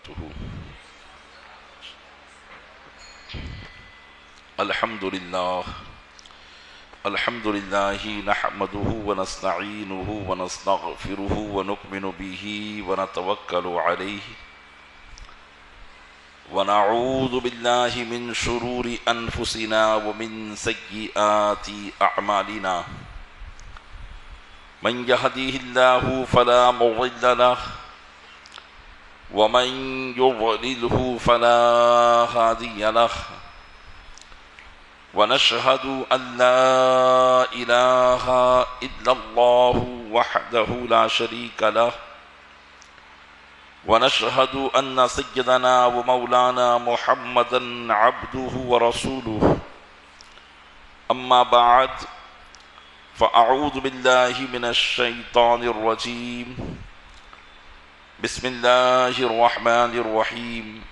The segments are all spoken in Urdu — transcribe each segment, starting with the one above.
وبركاته. الحمد لله نحمده ونستعينه ونستغفره ونؤمن به ونتوكل عليه ونعوذ بالله من شرور أنفسنا ومن سيئات أعمالنا. من يهديه الله فلا مضل له ومن يضلله فلا هادي له. ونشهد أن لا إله إلا الله وحده لا شريك له. ونشهد أن سيدنا ومولانا محمدا عبده ورسوله. أما بعد فأعوذ بالله من الشيطان الرجيم. بسم الله الرحمن الرحيم.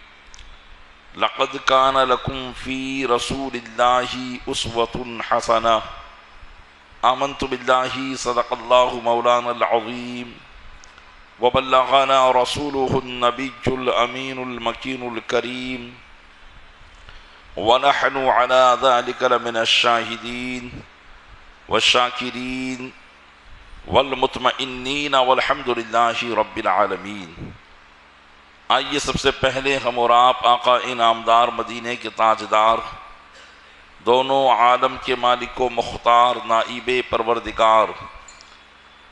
لقد كان لكم في رسول الله أسوة حسنة. آمنت بالله صدق الله مولانا العظيم وبلغنا رسوله النبي الأمين المكين الكريم ونحن على ذلك لمن الشاهدين والشاكرين والمطمئنین والحمد للہ رب العالمین. آئیے سب سے پہلے ہم اور آپ آقا انعامدار مدینے کے تاجدار دونوں عالم کے مالک و مختار نائب پروردگار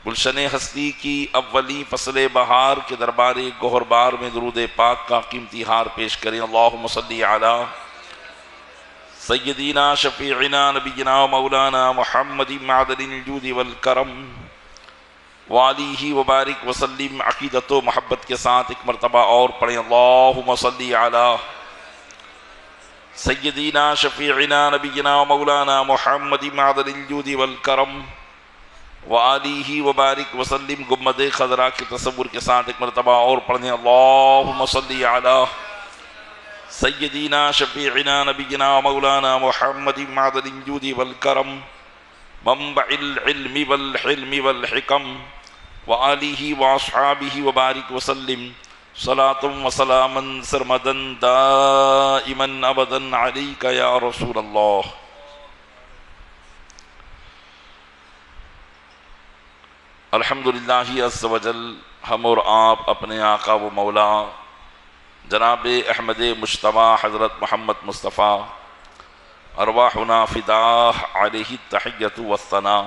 گلشن ہستی کی اولی فصل بہار کے دربار گوہر بار میں درود پاک کا قیمتی ہار پیش کریں. اللہم صلی علی سیدنا شفیعنا نبینا مولانا محمد معدن الجود والکرم وآلہ وبارک وسلم. عقیدت و محبت کے ساتھ ایک مرتبہ اور پڑھیں. اللہم صلی علی سیدنا شفیعنا نبینا مولانا محمد معدن الجود والکرم وآلہ وبارک وسلم. گنبد خضرا کے تصور کے ساتھ ایک مرتبہ اور پڑھیں. اللہم صلی علی سیدنا شفیعنا نبینا مولانا محمد معدن الجود والکرم منبع العلم والحلم والحکم وآلہ واصحابہ وبارک وسلم. صلاۃ وسلاما سرمدا دائما ابدا علیک یا رسول اللہ. الحمدللہ عز وجل ہم اور آپ اپنے آقا و مولا جناب احمد مجتبیٰ حضرت محمد مصطفیٰ ارواحنا فداہ علیہ التحیۃ والثناء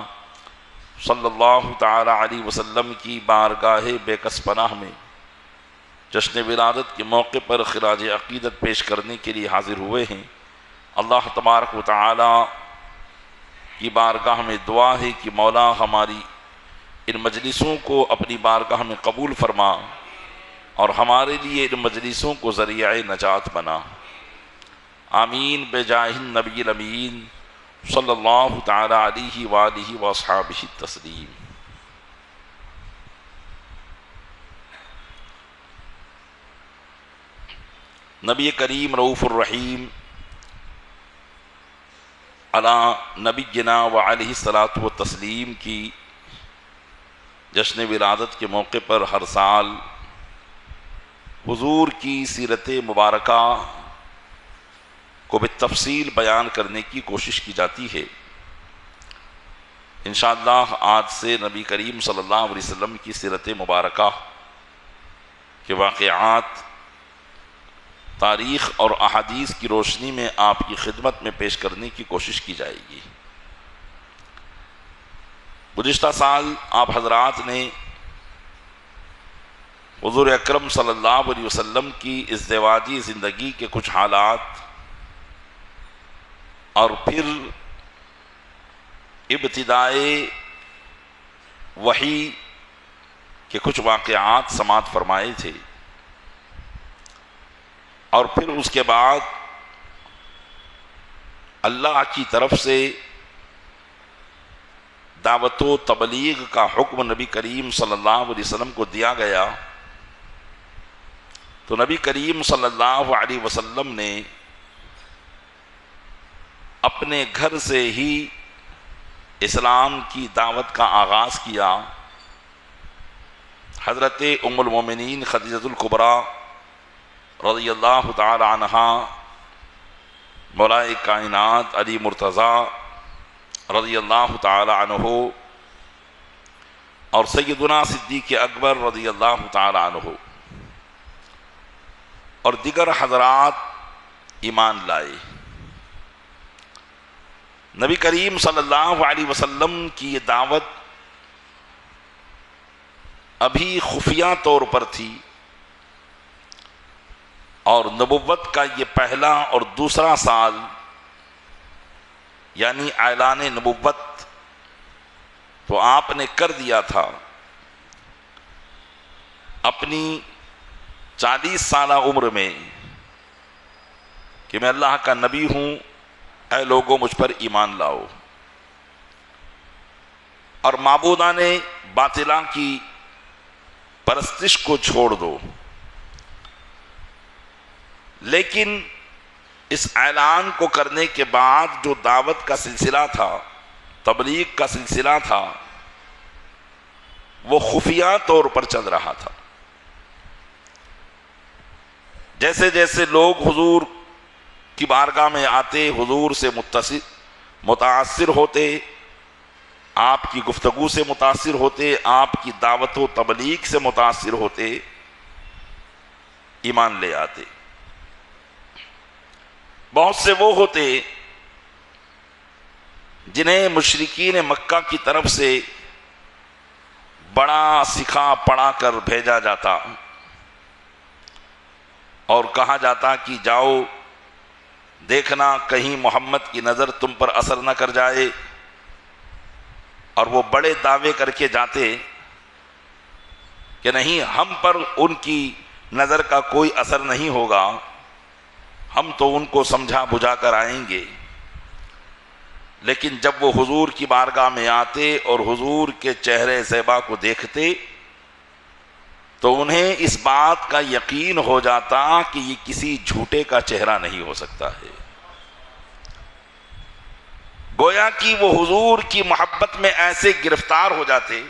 صلی اللہ تعالی علیہ وسلم کی بارگاہ بے کس پناہ میں جشن ولادت کے موقع پر خراج عقیدت پیش کرنے کے لیے حاضر ہوئے ہیں. اللہ تبارک و تعالی کی بارگاہ میں دعا ہے کہ مولا ہماری ان مجلسوں کو اپنی بارگاہ میں قبول فرما اور ہمارے لیے ان مجلسوں کو ذریعہ نجات بنا. آمین بجاہ النبی الامین صلی اللہ تعالی علیہ وآلہ واصحابہ التسلیم. نبی کریم رؤوف الرحیم علی نبینا وعلیہ الصلاۃ والتسلیم کی جشن ولادت کے موقع پر ہر سال حضور کی سیرت مبارکہ کو بالتفصیل بیان کرنے کی کوشش کی جاتی ہے. انشاءاللہ آج سے نبی کریم صلی اللہ علیہ وسلم کی سیرت مبارکہ کے واقعات تاریخ اور احادیث کی روشنی میں آپ کی خدمت میں پیش کرنے کی کوشش کی جائے گی. گزشتہ سال آپ حضرات نے حضور اکرم صلی اللہ علیہ وسلم کی ازدواجی زندگی کے کچھ حالات اور پھر ابتدائے وحی کے کچھ واقعات سماعت فرمائے تھے اور پھر اس کے بعد اللہ کی طرف سے دعوت و تبلیغ کا حکم نبی کریم صلی اللہ علیہ وسلم کو دیا گیا. تو نبی کریم صلی اللہ علیہ وسلم نے اپنے گھر سے ہی اسلام کی دعوت کا آغاز کیا. حضرت ام المومنین خدیجہ الکبریٰ رضی اللہ تعالی عنہا، مولائے کائنات علی مرتضیٰ رضی اللہ تعالی عنہ، اور سیدنا صدیق اکبر رضی اللہ تعالی عنہ اور دیگر حضرات ایمان لائے۔ نبی کریم صلی اللہ علیہ وسلم کی یہ دعوت ابھی خفیہ طور پر تھی، اور نبوت کا یہ پہلا اور دوسرا سال یعنی اعلان نبوت تو آپ نے کر دیا تھا۔ اپنی 40 سالہ عمر میں کہ میں اللہ کا نبی ہوں، اے لوگوں مجھ پر ایمان لاؤ اور معبودان باطلاں کی پرستش کو چھوڑ دو۔ لیکن اس اعلان کو کرنے کے بعد جو دعوت کا سلسلہ تھا، تبلیغ کا سلسلہ تھا، وہ خفیہ طور پر چل رہا تھا۔ جیسے جیسے لوگ حضور کی بارگاہ میں آتے، حضور سے متاثر ہوتے، آپ کی گفتگو سے متاثر ہوتے، آپ کی دعوت و تبلیغ سے متاثر ہوتے، ایمان لے آتے۔ بہت سے وہ ہوتے جنہیں مشرکین مکہ کی طرف سے بڑا سکھا پڑھا کر بھیجا جاتا اور کہا جاتا کہ جاؤ دیکھنا کہیں محمد کی نظر تم پر اثر نہ کر جائے، اور وہ بڑے دعوے کر کے جاتے کہ نہیں، ہم پر ان کی نظر کا کوئی اثر نہیں ہوگا، ہم تو ان کو سمجھا بجھا کر آئیں گے۔ لیکن جب وہ حضور کی بارگاہ میں آتے اور حضور کے چہرے زیبا کو دیکھتے تو انہیں اس بات کا یقین ہو جاتا کہ یہ کسی جھوٹے کا چہرہ نہیں ہو سکتا ہے۔ گویا کہ وہ حضور کی محبت میں ایسے گرفتار ہو جاتے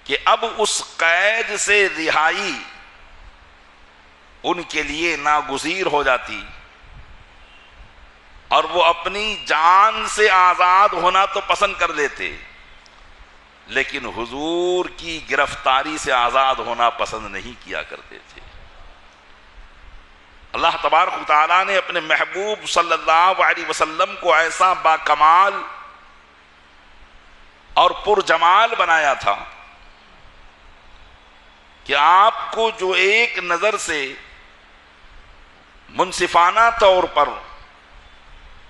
کہ اب اس قید سے رہائی ان کے لیے ناگزیر ہو جاتی، اور وہ اپنی جان سے آزاد ہونا تو پسند کر لیتے، لیکن حضور کی گرفتاری سے آزاد ہونا پسند نہیں کیا کرتے تھے۔ اللہ تبارک و تعالیٰ نے اپنے محبوب صلی اللہ علیہ وسلم کو ایسا باکمال اور پرجمال بنایا تھا کہ آپ کو جو ایک نظر سے منصفانہ طور پر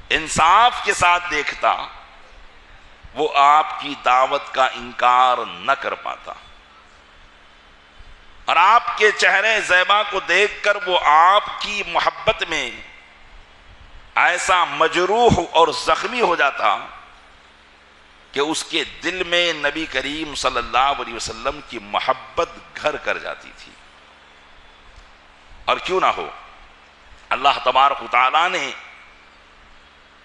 انصاف کے ساتھ دیکھتا، وہ آپ کی دعوت کا انکار نہ کر پاتا، اور آپ کے چہرے زیبا کو دیکھ کر وہ آپ کی محبت میں ایسا مجروح اور زخمی ہو جاتا کہ اس کے دل میں نبی کریم صلی اللہ علیہ وسلم کی محبت گھر کر جاتی تھی۔ اور کیوں نہ ہو، اللہ تبارک و تعالیٰ نے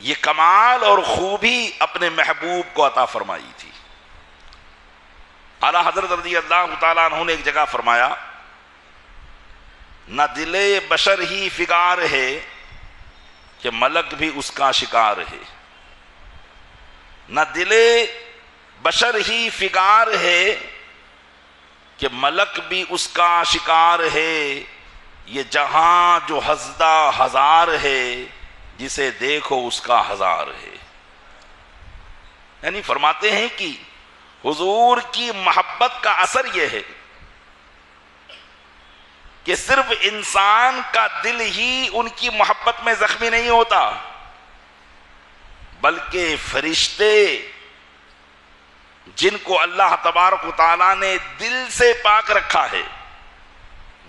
یہ کمال اور خوبی اپنے محبوب کو عطا فرمائی تھی۔ اعلیٰ حضرت رضی اللہ تعالیٰ عنہ نے ایک جگہ فرمایا، نہ دل بشر ہی فگار ہے کہ ملک بھی اس کا شکار ہے، نہ دل بشر ہی فگار ہے کہ ملک بھی اس کا شکار ہے، یہ جہاں جو ہزدہ ہزار ہے جسے دیکھو اس کا ہزار ہے۔ یعنی فرماتے ہیں کہ حضور کی محبت کا اثر یہ ہے کہ صرف انسان کا دل ہی ان کی محبت میں زخمی نہیں ہوتا، بلکہ فرشتے جن کو اللہ تبارک و تعالیٰ نے دل سے پاک رکھا ہے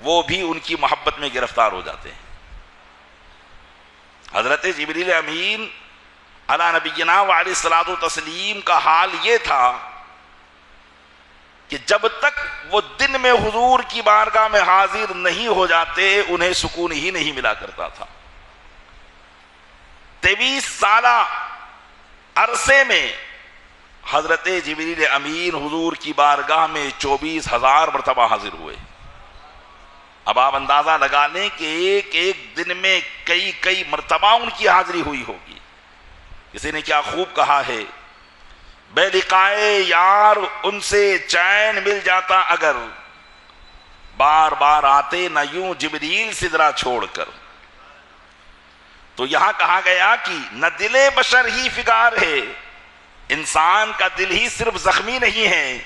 وہ بھی ان کی محبت میں گرفتار ہو جاتے ہیں۔ حضرت جبریل امین علی نبینا وعلیہ الصلوۃ والتسلیم کا حال یہ تھا کہ جب تک وہ دن میں حضور کی بارگاہ میں حاضر نہیں ہو جاتے انہیں سکون ہی نہیں ملا کرتا تھا۔ 23 سالہ عرصے میں حضرت جبریل امین حضور کی بارگاہ میں 24,000 مرتبہ حاضر ہوئے۔ اب آپ اندازہ لگا لیں کہ ایک ایک دن میں کئی کئی مرتبہ ان کی حاضری ہوئی ہوگی. کسی نے کیا خوب کہا ہے، بے لقائے یار ان سے چین مل جاتا اگر، بار بار آتے نہ یوں جبریل سدرا چھوڑ کر. تو یہاں کہا گیا کہ نہ دل بشر ہی فگار ہے، انسان کا دل ہی صرف زخمی نہیں ہے،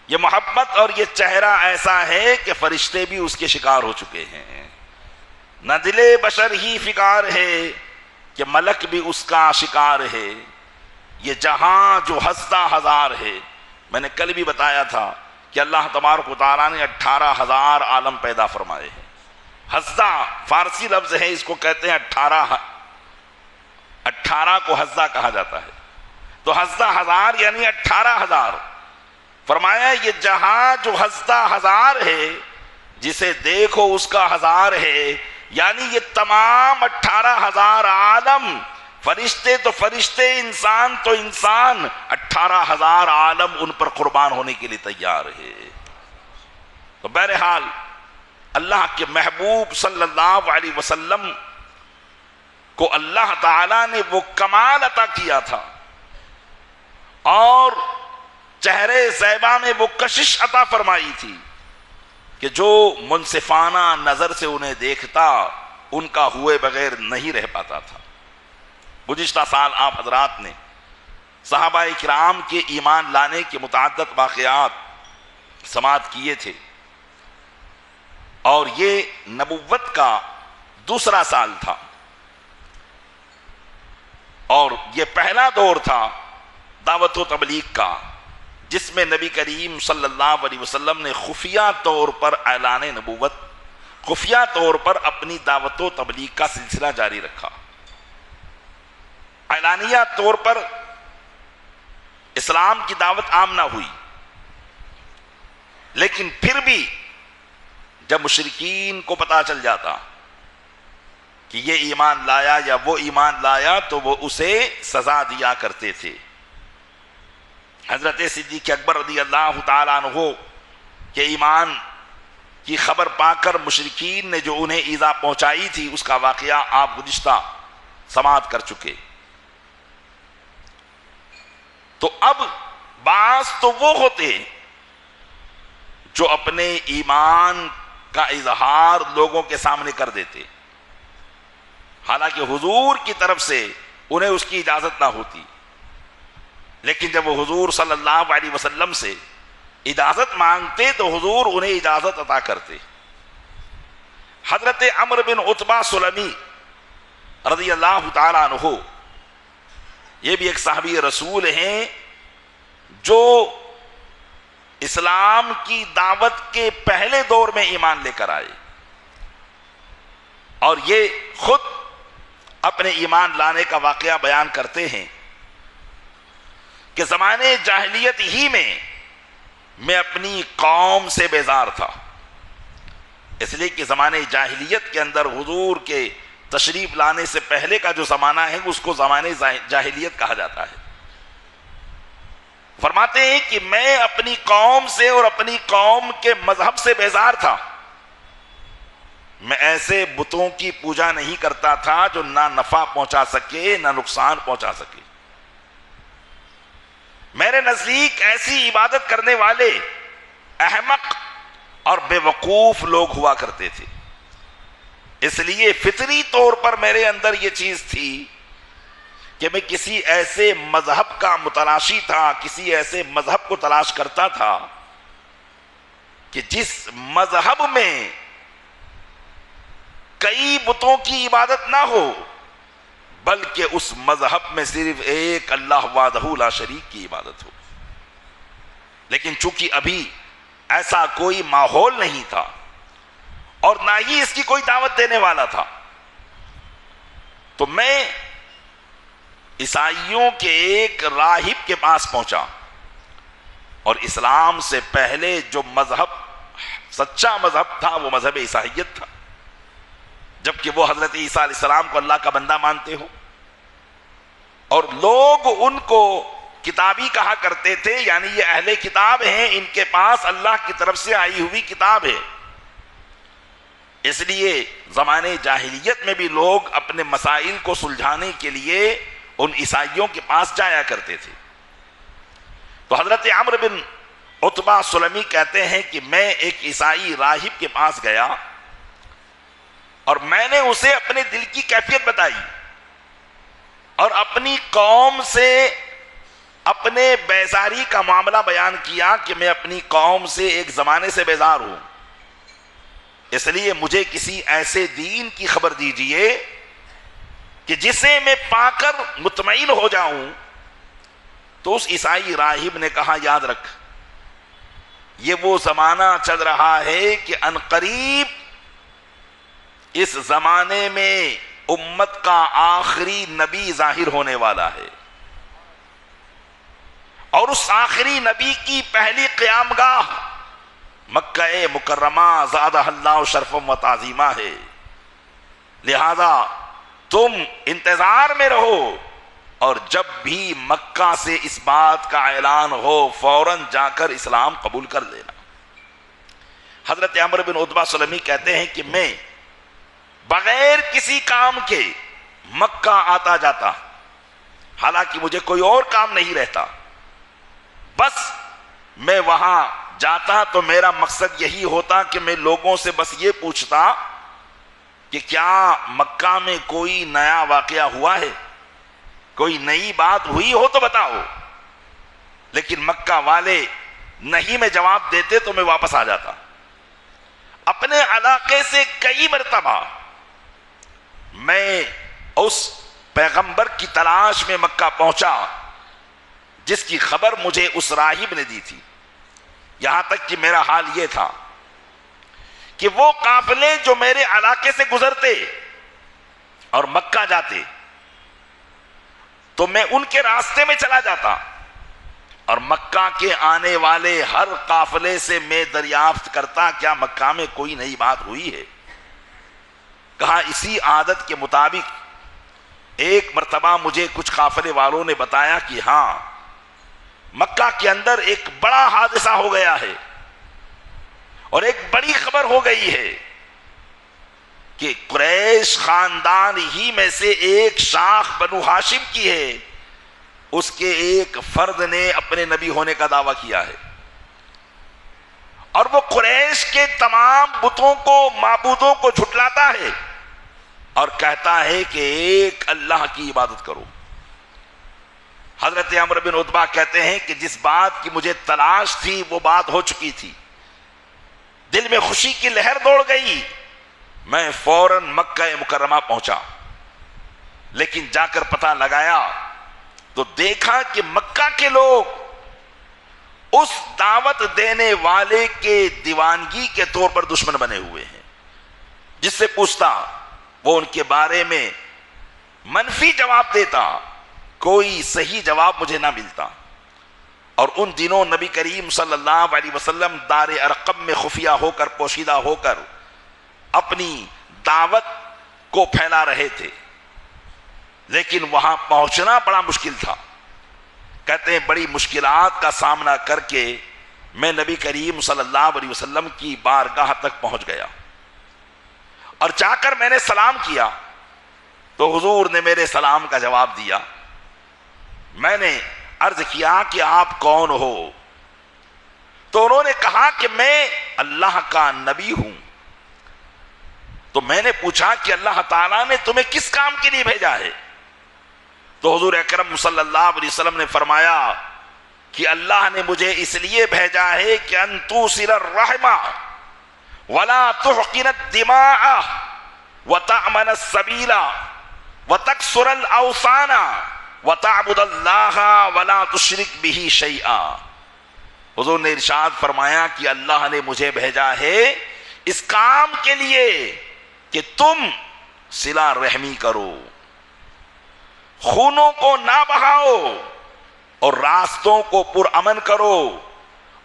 یہ محبت اور یہ چہرہ ایسا ہے کہ فرشتے بھی اس کے شکار ہو چکے ہیں. نہ دل بشر ہی فگار ہے کہ ملک بھی اس کا شکار ہے، یہ جہاں جو ہزدہ ہزار ہے. میں نے کل بھی بتایا تھا کہ اللہ تبارک و تعالیٰ نے 18,000 عالم پیدا فرمائے ہیں. ہزدہ فارسی لفظ ہے، اس کو کہتے ہیں 18 کو ہزدہ کہا جاتا ہے. تو ہزدہ ہزار یعنی 18,000. فرمایا یہ جہاں جو ہزدہ ہزار ہے، جسے دیکھو اس کا ہزار ہے، یعنی یہ تمام 18,000 عالم، فرشتے تو فرشتے، انسان تو انسان، 18,000 عالم ان پر قربان ہونے کے لیے تیار ہے. تو بہرحال اللہ کے محبوب صلی اللہ علیہ وسلم کو اللہ تعالیٰ نے وہ کمال عطا کیا تھا، اور چہرے زیبا میں وہ کشش عطا فرمائی تھی کہ جو منصفانہ نظر سے انہیں دیکھتا ان کا ہوئے بغیر نہیں رہ پاتا تھا. گزشتہ سال آپ حضرات نے صحابہ کرام کے ایمان لانے کے متعدد واقعات سماعت کیے تھے، اور یہ نبوت کا دوسرا سال تھا، اور یہ پہلا دور تھا دعوت و تبلیغ کا، جس میں نبی کریم صلی اللہ علیہ وسلم نے خفیہ طور پر اعلان نبوت، خفیہ طور پر اپنی دعوت و تبلیغ کا سلسلہ جاری رکھا. اعلانیہ طور پر اسلام کی دعوت عام نہ ہوئی، لیکن پھر بھی جب مشرکین کو پتہ چل جاتا کہ یہ ایمان لایا یا وہ ایمان لایا تو وہ اسے سزا دیا کرتے تھے. حضرت صدیق اکبر رضی اللہ تعالیٰ عنہ کے ایمان کی خبر پا کر مشرکین نے جو انہیں ایذا پہنچائی تھی اس کا واقعہ آپ گزشتہ سماعت کر چکے. تو اب بعض تو وہ ہوتے جو اپنے ایمان کا اظہار لوگوں کے سامنے کر دیتے، حالانکہ حضور کی طرف سے انہیں اس کی اجازت نہ ہوتی، لیکن جب وہ حضور صلی اللہ علیہ وسلم سے اجازت مانگتے تو حضور انہیں اجازت عطا کرتے. حضرت عمرو بن عتبہ سلمی رضی اللہ تعالیٰ عنہ، یہ بھی ایک صحابی رسول ہیں جو اسلام کی دعوت کے پہلے دور میں ایمان لے کر آئے، اور یہ خود اپنے ایمان لانے کا واقعہ بیان کرتے ہیں کہ زمانے جاہلیت ہی میں اپنی قوم سے بیزار تھا، اس لیے کہ زمانے جاہلیت کے اندر حضور کے تشریف لانے سے پہلے کا جو زمانہ ہے اس کو زمانے جاہلیت کہا جاتا ہے. فرماتے ہیں کہ میں اپنی قوم سے اور اپنی قوم کے مذہب سے بیزار تھا. میں ایسے بتوں کی پوجا نہیں کرتا تھا جو نہ نفع پہنچا سکے نہ نقصان پہنچا سکے. میرے نزدیک ایسی عبادت کرنے والے احمق اور بے وقوف لوگ ہوا کرتے تھے، اس لیے فطری طور پر میرے اندر یہ چیز تھی کہ میں کسی ایسے مذہب کا متلاشی تھا، کسی ایسے مذہب کو تلاش کرتا تھا کہ جس مذہب میں کئی بتوں کی عبادت نہ ہو، بلکہ اس مذہب میں صرف ایک اللہ وحدہ لا شریک کی عبادت ہو. لیکن چونکہ ابھی ایسا کوئی ماحول نہیں تھا اور نہ ہی اس کی کوئی دعوت دینے والا تھا، تو میں عیسائیوں کے ایک راہب کے پاس پہنچا، اور اسلام سے پہلے جو مذہب سچا مذہب تھا وہ مذہب عیسائیت تھا، جبکہ وہ حضرت عیسیٰ علیہ السلام کو اللہ کا بندہ مانتے ہو، اور لوگ ان کو کتابی کہا کرتے تھے، یعنی یہ اہل کتاب ہیں، ان کے پاس اللہ کی طرف سے آئی ہوئی کتاب ہے. اس لیے زمانے جاہلیت میں بھی لوگ اپنے مسائل کو سلجھانے کے لیے ان عیسائیوں کے پاس جایا کرتے تھے۔ تو حضرت عمرو بن عتبہ سلمی کہتے ہیں کہ میں ایک عیسائی راہب کے پاس گیا اور میں نے اسے اپنے دل کی کیفیت بتائی اور اپنی قوم سے اپنے بیزاری کا معاملہ بیان کیا کہ میں اپنی قوم سے ایک زمانے سے بیزار ہوں، اس لیے مجھے کسی ایسے دین کی خبر دیجئے کہ جسے میں پا کر مطمئن ہو جاؤں۔ تو اس عیسائی راہب نے کہا یاد رکھ، یہ وہ زمانہ چل رہا ہے کہ عنقریب اس زمانے میں امت کا آخری نبی ظاہر ہونے والا ہے، اور اس آخری نبی کی پہلی قیام گاہ مکہ مکرمہ زادہ اللہ شرفم و تعظیمہ ہے، لہذا تم انتظار میں رہو اور جب بھی مکہ سے اس بات کا اعلان ہو فوراً جا کر اسلام قبول کر لینا۔ حضرت عمرو بن عتبہ سلمی کہتے ہیں کہ میں بغیر کسی کام کے مکہ آتا جاتا، حالانکہ مجھے کوئی اور کام نہیں رہتا، بس میں وہاں جاتا تو میرا مقصد یہی ہوتا کہ میں لوگوں سے بس یہ پوچھتا کہ کیا مکہ میں کوئی نیا واقعہ ہوا ہے، کوئی نئی بات ہوئی ہو تو بتاؤ، لیکن مکہ والے نہیں میں جواب دیتے تو میں واپس آ جاتا۔ اپنے علاقے سے کئی مرتبہ میں اس پیغمبر کی تلاش میں مکہ پہنچا جس کی خبر مجھے اس راہب نے دی تھی، یہاں تک کہ میرا حال یہ تھا کہ وہ قافلے جو میرے علاقے سے گزرتے اور مکہ جاتے تو میں ان کے راستے میں چلا جاتا، اور مکہ کے آنے والے ہر قافلے سے میں دریافت کرتا کیا مکہ میں کوئی نئی بات ہوئی ہے۔ کہا اسی عادت کے مطابق ایک مرتبہ مجھے کچھ قافلے والوں نے بتایا کہ ہاں مکہ کے اندر ایک بڑا حادثہ ہو گیا ہے اور ایک بڑی خبر ہو گئی ہے کہ قریش خاندان ہی میں سے ایک شاخ بنو ہاشم کی ہے، اس کے ایک فرد نے اپنے نبی ہونے کا دعویٰ کیا ہے، اور وہ قریش کے تمام بتوں کو معبودوں کو جھٹلاتا ہے اور کہتا ہے کہ ایک اللہ کی عبادت کرو۔ حضرت عمرو بن عتبہ کہتے ہیں کہ جس بات کی مجھے تلاش تھی وہ بات ہو چکی تھی، دل میں خوشی کی لہر دوڑ گئی، میں فوراً مکہ مکرمہ پہنچا، لیکن جا کر پتہ لگایا تو دیکھا کہ مکہ کے لوگ اس دعوت دینے والے کے دیوانگی کے طور پر دشمن بنے ہوئے ہیں، جس سے پوچھتا وہ ان کے بارے میں منفی جواب دیتا، کوئی صحیح جواب مجھے نہ ملتا۔ اور ان دنوں نبی کریم صلی اللہ علیہ وسلم دار ارقم میں خفیہ ہو کر پوشیدہ ہو کر اپنی دعوت کو پھیلا رہے تھے، لیکن وہاں پہنچنا بڑا مشکل تھا۔ کہتے ہیں بڑی مشکلات کا سامنا کر کے میں نبی کریم صلی اللہ علیہ وسلم کی بارگاہ تک پہنچ گیا، اور جا کر میں نے سلام کیا تو حضور نے میرے سلام کا جواب دیا۔ میں نے عرض کیا کہ آپ کون ہو؟ تو انہوں نے کہا کہ میں اللہ کا نبی ہوں۔ تو میں نے پوچھا کہ اللہ تعالیٰ نے تمہیں کس کام کے لیے بھیجا ہے؟ تو حضور اکرم صلی اللہ علیہ وسلم نے فرمایا کہ اللہ نے مجھے اس لیے بھیجا ہے کہ ان توصل الرحم ولا تحقن الدماء وتأمن السبیل وتکسر الاوثان وتعبد اللہ ولا تشرک به شیئا۔ حضور نے ارشاد فرمایا کہ اللہ نے مجھے بھیجا ہے اس کام کے لیے کہ تم صلہ رحمی کرو، خونوں کو نہ بہاؤ، اور راستوں کو پرامن کرو،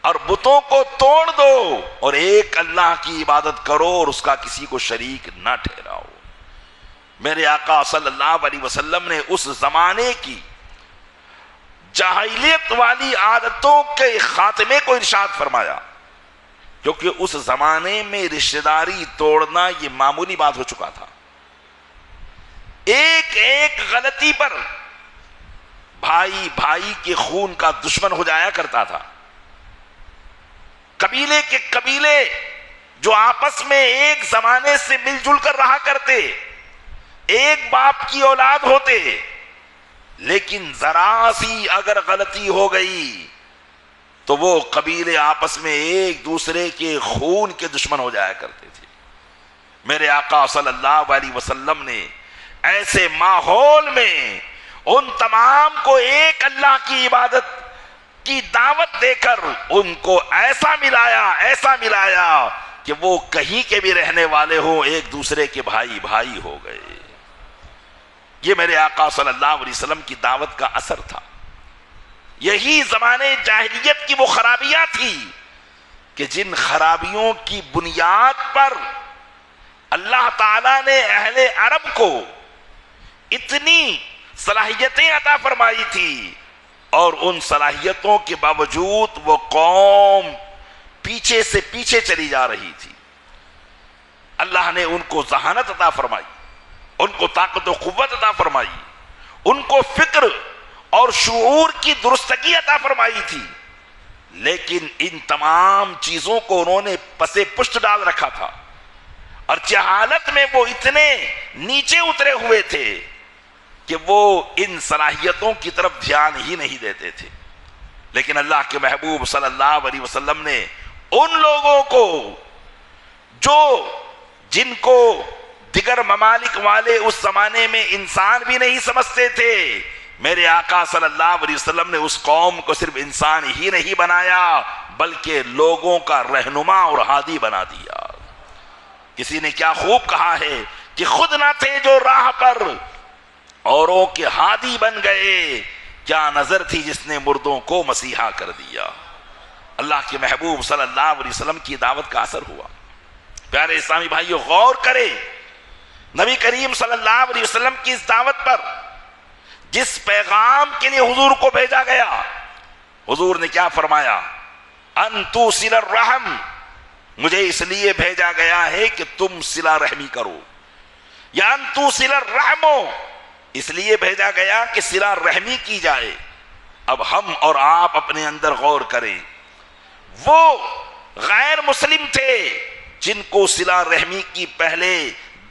اور بتوں کو توڑ دو، اور ایک اللہ کی عبادت کرو اور اس کا کسی کو شریک نہ ٹھہراؤ۔ میرے آقا صلی اللہ علیہ وسلم نے اس زمانے کی جاہلیت والی عادتوں کے خاتمے کو ارشاد فرمایا، کیونکہ اس زمانے میں رشتہ داری توڑنا یہ معمولی بات ہو چکا تھا. ایک ایک غلطی پر بھائی بھائی کے خون کا دشمن ہو جایا کرتا تھا. قبیلے کے قبیلے جو آپس میں ایک زمانے سے مل جل کر رہا کرتے، ایک باپ کی اولاد ہوتے، لیکن ذرا سی اگر غلطی ہو گئی تو وہ قبیلے آپس میں ایک دوسرے کے خون کے دشمن ہو جایا کرتے تھے. میرے آقا صلی اللہ علیہ وسلم نے ایسے ماحول میں ان تمام کو ایک اللہ کی عبادت کی دعوت دے کر ان کو ایسا ملایا کہ وہ کہیں کے بھی رہنے والے ہوں، ایک دوسرے کے بھائی بھائی ہو گئے. یہ میرے آقا صلی اللہ علیہ وسلم کی دعوت کا اثر تھا. یہی زمانے جاہلیت کی وہ خرابیاں تھی کہ جن خرابیوں کی بنیاد پر اللہ تعالیٰ نے اہل عرب کو اتنی صلاحیتیں عطا فرمائی تھی، اور ان صلاحیتوں کے باوجود وہ قوم پیچھے سے پیچھے چلی جا رہی تھی. اللہ نے ان کو ذہانت عطا فرمائی، ان کو طاقت و قوت عطا فرمائی، ان کو فکر اور شعور کی درستگی عطا فرمائی تھی، لیکن ان تمام چیزوں کو انہوں نے پس پشت ڈال رکھا تھا، اور جہالت میں وہ اتنے نیچے اترے ہوئے تھے کہ وہ ان صلاحیتوں کی طرف دھیان ہی نہیں دیتے تھے. لیکن اللہ کے محبوب صلی اللہ علیہ وسلم نے ان لوگوں کو جن کو دیگر ممالک والے اس زمانے میں انسان بھی نہیں سمجھتے تھے، میرے آقا صلی اللہ علیہ وسلم نے اس قوم کو صرف انسان ہی نہیں بنایا بلکہ لوگوں کا رہنما اور ہادی بنا دیا. کسی نے کیا خوب کہا ہے کہ خود نہ تھے جو راہ پر اوروں کے ہادی بن گئے، کیا نظر تھی جس نے مردوں کو مسیحا کر دیا. اللہ کے محبوب صلی اللہ علیہ وسلم کی دعوت کا اثر ہوا. پیارے اسلامی بھائیو، غور کرے نبی کریم صلی اللہ علیہ وسلم کی اس دعوت پر، جس پیغام کے لیے حضور کو بھیجا گیا. حضور نے کیا فرمایا؟ ان توصل الرحم، مجھے اس لیے بھیجا گیا ہے کہ تم صلہ رحمی کرو. یا ان توصل الرحم، اس لیے بھیجا گیا کہ صلہ رحمی کی جائے. اب ہم اور آپ اپنے اندر غور کریں، وہ غیر مسلم تھے جن کو صلہ رحمی کی پہلے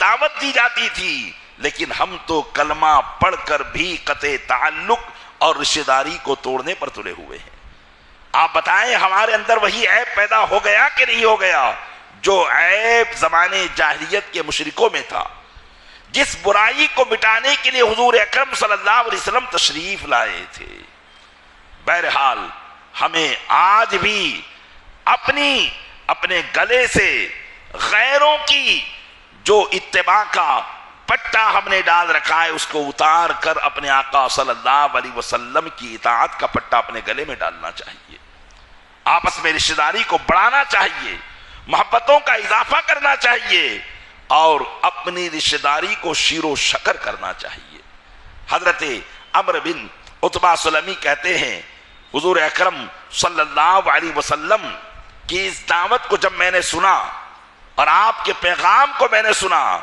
دعوت دی جاتی تھی، لیکن ہم تو کلمہ پڑھ کر بھی قطع تعلق اور رشتہ داری کو توڑنے پر تلے ہوئے ہیں. آپ بتائیں ہمارے اندر وہی عیب پیدا ہو گیا کہ نہیں ہو گیا جو عیب زمانے جاہلیت کے مشرکوں میں تھا، جس برائی کو مٹانے کے لیے حضور اکرم صلی اللہ علیہ وسلم تشریف لائے تھے. بہرحال ہمیں آج بھی اپنے گلے سے غیروں کی جو اتباع کا پٹا ہم نے ڈال رکھا ہے اس کو اتار کر اپنے آقا صلی اللہ علیہ وسلم کی اطاعت کا پٹا اپنے گلے میں ڈالنا چاہیے. آپس میں رشتہ داری کو بڑھانا چاہیے، محبتوں کا اضافہ کرنا چاہیے، اور اپنی رشتہ داری کو شیر و شکر کرنا چاہیے. حضرت عمرو بن عتبہ سلمی کہتے ہیں حضور اکرم صلی اللہ علیہ وسلم کی اس دعوت کو جب میں نے سنا اور آپ کے پیغام کو میں نے سنا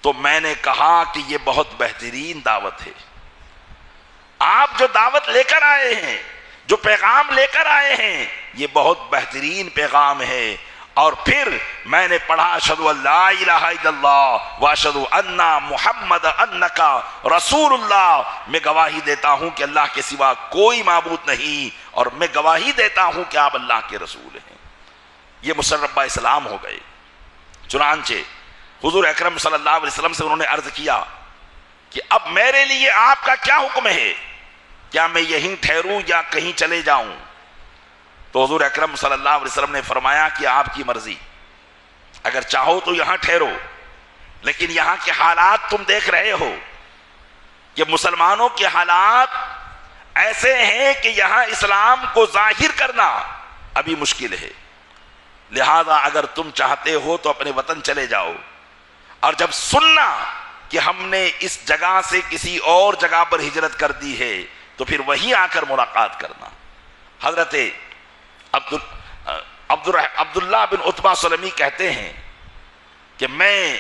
تو میں نے کہا کہ یہ بہت بہترین دعوت ہے. آپ جو دعوت لے کر آئے ہیں، جو پیغام لے کر آئے ہیں، یہ بہت بہترین پیغام ہے. اور پھر میں نے پڑھا اشہد ان لا الہ الا اللہ واشہد ان محمد انک رسول اللہ، میں گواہی دیتا ہوں کہ اللہ کے سوا کوئی معبود نہیں، اور میں گواہی دیتا ہوں کہ آپ اللہ کے رسول ہیں. یہ مسرب اسلام ہو گئے. چنانچہ حضور اکرم صلی اللہ علیہ وسلم سے انہوں نے عرض کیا کہ اب میرے لیے آپ کا کیا حکم ہے، کیا میں یہیں ٹھہروں یا کہیں چلے جاؤں؟ تو حضور اکرم صلی اللہ علیہ وسلم نے فرمایا کہ آپ کی مرضی، اگر چاہو تو یہاں ٹھہرو، لیکن یہاں کے حالات تم دیکھ رہے ہو کہ مسلمانوں کے حالات ایسے ہیں کہ یہاں اسلام کو ظاہر کرنا ابھی مشکل ہے. لہذا اگر تم چاہتے ہو تو اپنے وطن چلے جاؤ، اور جب سننا کہ ہم نے اس جگہ سے کسی اور جگہ پر ہجرت کر دی ہے تو پھر وہیں آ کر ملاقات کرنا. حضرت عبداللہ بن عتبہ سلمی کہتے ہیں کہ میں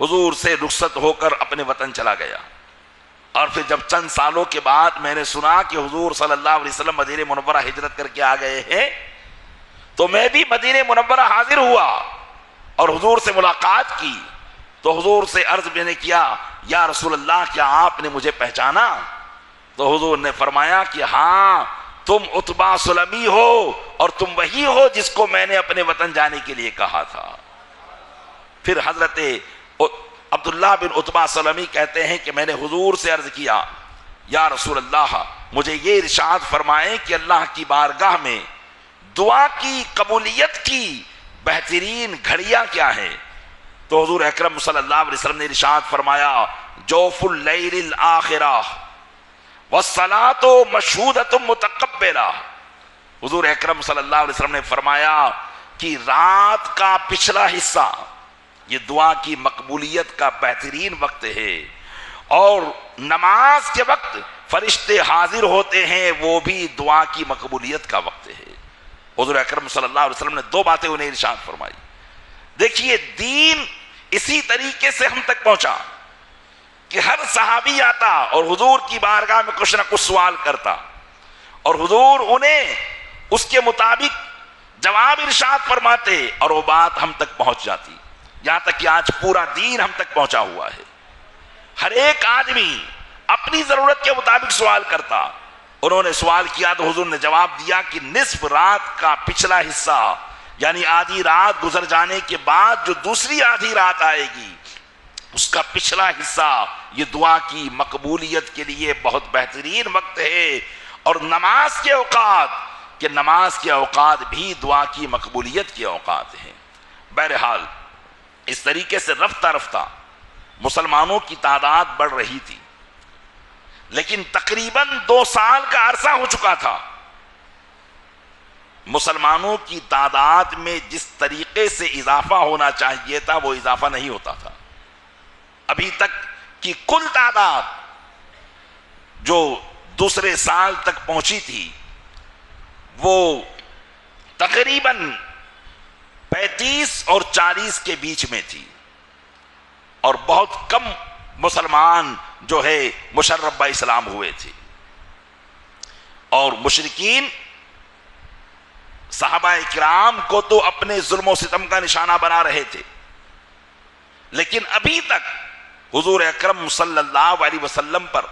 حضور سے رخصت ہو کر اپنے وطن چلا گیا، اور پھر جب چند سالوں کے بعد میں نے سنا کہ حضور صلی اللہ علیہ وسلم مدینہ منورہ ہجرت کر کے آ گئے ہیں، تو میں بھی مدینہ منورہ حاضر ہوا اور حضور سے ملاقات کی۔ تو حضور سے عرض میں نے کیا، یا رسول اللہ کیا آپ نے مجھے پہچانا؟ تو حضور نے فرمایا کہ ہاں، تم عتبہ سلمی ہو، اور تم وہی ہو جس کو میں نے اپنے وطن جانے کے لیے کہا تھا۔ پھر حضرت عبداللہ بن عتبہ سلمی کہتے ہیں کہ میں نے حضور سے عرض کیا، یا رسول اللہ مجھے یہ ارشاد فرمائیں کہ اللہ کی بارگاہ میں دعا کی قبولیت کی بہترین گھڑیاں کیا ہیں؟ تو حضور اکرم صلی اللہ علیہ وسلم نے ارشاد فرمایا، جوف اللیل الآخرہ والصلاۃ مشہودۃ متقبلہ۔ حضور اکرم صلی اللہ علیہ وسلم نے فرمایا کہ رات کا پچھلا حصہ یہ دعا کی مقبولیت کا بہترین وقت ہے، اور نماز کے وقت فرشتے حاضر ہوتے ہیں، وہ بھی دعا کی مقبولیت کا وقت ہے۔ حضور اکرم صلی اللہ علیہ وسلم نے دو باتیں انہیں ارشاد فرمائی۔ دیکھیے دین اسی طریقے سے ہم تک پہنچا کہ ہر صحابی آتا اور حضور کی بارگاہ میں کچھ نہ کچھ سوال کرتا، اور حضور انہیں اس کے مطابق جواب ارشاد فرماتے، اور وہ بات ہم تک پہنچ جاتی، یہاں تک کہ آج پورا دین ہم تک پہنچا ہوا ہے۔ ہر ایک آدمی اپنی ضرورت کے مطابق سوال کرتا۔ انہوں نے سوال کیا تو حضور نے جواب دیا کہ نصف رات کا پچھلا حصہ، یعنی آدھی رات گزر جانے کے بعد جو دوسری آدھی رات آئے گی، اس کا پچھلا حصہ یہ دعا کی مقبولیت کے لیے بہت بہترین وقت ہے، اور نماز کے اوقات بھی دعا کی مقبولیت کے اوقات ہیں۔ بہرحال اس طریقے سے رفتہ رفتہ مسلمانوں کی تعداد بڑھ رہی تھی، لیکن تقریباً 2 سال کا عرصہ ہو چکا تھا، مسلمانوں کی تعداد میں جس طریقے سے اضافہ ہونا چاہیے تھا وہ اضافہ نہیں ہوتا تھا۔ ابھی تک کی کل تعداد جو دوسرے سال تک پہنچی تھی وہ تقریباً 35 اور 40 کے بیچ میں تھی، اور بہت کم مسلمان جو ہے مشرف با اسلام ہوئے تھے، اور مشرکین صحابہ اکرام کو تو اپنے ظلم و ستم کا نشانہ بنا رہے تھے، لیکن ابھی تک حضور اکرم صلی اللہ علیہ وسلم پر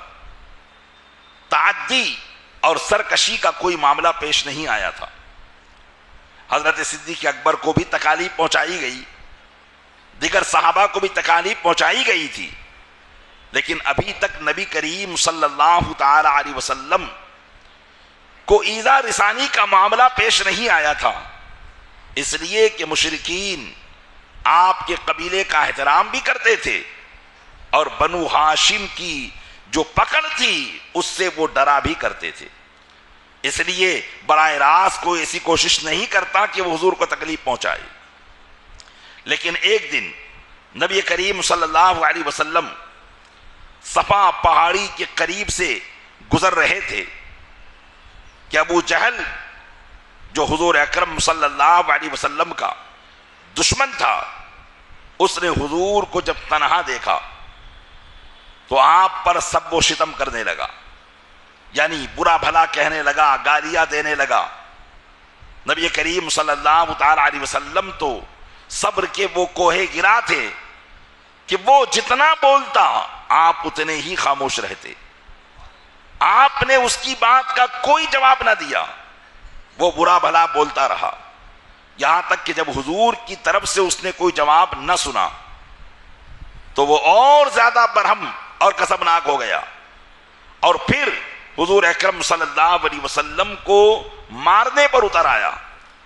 تعدی اور سرکشی کا کوئی معاملہ پیش نہیں آیا تھا۔ حضرت صدیق اکبر کو بھی تکالیف پہنچائی گئی، دیگر صحابہ کو بھی تکالیف پہنچائی گئی تھی، لیکن ابھی تک نبی کریم صلی اللہ تعالی علیہ وسلم کو ایذا رسانی کا معاملہ پیش نہیں آیا تھا، اس لیے کہ مشرکین آپ کے قبیلے کا احترام بھی کرتے تھے، اور بنو ہاشم کی جو پکڑ تھی اس سے وہ ڈرا بھی کرتے تھے، اس لیے براہ راست کوئی ایسی کوشش نہیں کرتا کہ وہ حضور کو تکلیف پہنچائے۔ لیکن ایک دن نبی کریم صلی اللہ علیہ وسلم صفا پہاڑی کے قریب سے گزر رہے تھے کہ ابو جہل جو حضور اکرم صلی اللہ علیہ وسلم کا دشمن تھا، اس نے حضور کو جب تنہا دیکھا تو آپ پر سب و شتم کرنے لگا، یعنی برا بھلا کہنے لگا، گالیاں دینے لگا۔ نبی کریم صلی اللہ تعالی علیہ وسلم تو صبر کے وہ کوہ گرا تھے کہ وہ جتنا بولتا آپ اتنے ہی خاموش رہتے، آپ نے اس کی بات کا کوئی جواب نہ دیا، وہ برا بھلا بولتا رہا، یہاں تک کہ جب حضور کی طرف سے اس نے کوئی جواب نہ سنا تو وہ اور زیادہ برہم اور قسمناک ہو گیا، اور پھر حضور اکرم صلی اللہ علیہ وسلم کو مارنے پر اتر آیا،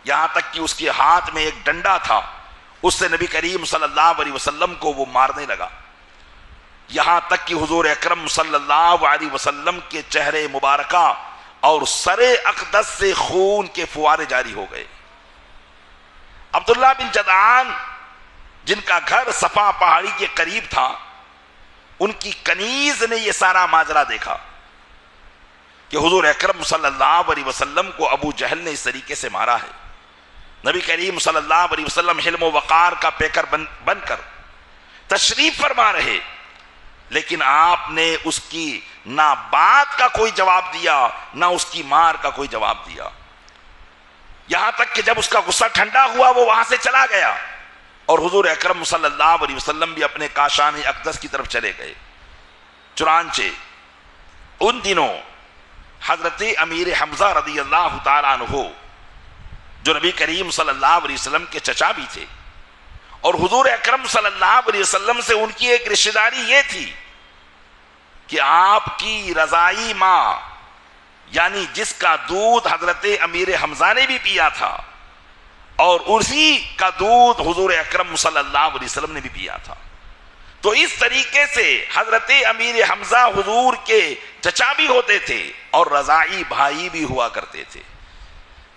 یہاں تک کہ اس کے ہاتھ میں ایک ڈنڈا تھا، اس سے نبی کریم صلی اللہ علیہ وسلم کو وہ مارنے لگا، یہاں تک کہ حضور اکرم صلی اللہ علیہ وسلم کے چہرے مبارکہ اور سر اقدس سے خون کے فوارے جاری ہو گئے۔ عبداللہ بن جدعان جن کا گھر صفا پہاڑی کے قریب تھا، ان کی کنیز نے یہ سارا ماجرا دیکھا کہ حضور اکرم صلی اللہ علیہ وسلم کو ابو جہل نے اس طریقے سے مارا ہے، نبی کریم صلی اللہ علیہ وسلم حلم و وقار کا پیکر بن کر تشریف فرما رہے، لیکن آپ نے اس کی نہ بات کا کوئی جواب دیا نہ اس کی مار کا کوئی جواب دیا، یہاں تک کہ جب اس کا غصہ ٹھنڈا ہوا وہ وہاں سے چلا گیا اور حضور اکرم صلی اللہ علیہ وسلم بھی اپنے کاشان اقدس کی طرف چلے گئے۔ چنانچہ ان دنوں حضرت امیر حمزہ رضی اللہ تعالیٰ عنہ جو نبی کریم صلی اللہ علیہ وسلم کے چچا بھی تھے، اور حضور اکرم صلی اللہ علیہ وسلم سے ان کی ایک رشتہ داری یہ تھی کہ آپ کی رضائی ماں، یعنی جس کا دودھ حضرت امیر حمزہ نے بھی پیا تھا اور اسی کا دودھ حضور اکرم صلی اللہ علیہ وسلم نے بھی پیا تھا، تو اس طریقے سے حضرت امیر حمزہ حضور کے چچا بھی ہوتے تھے اور رضائی بھائی بھی ہوا کرتے تھے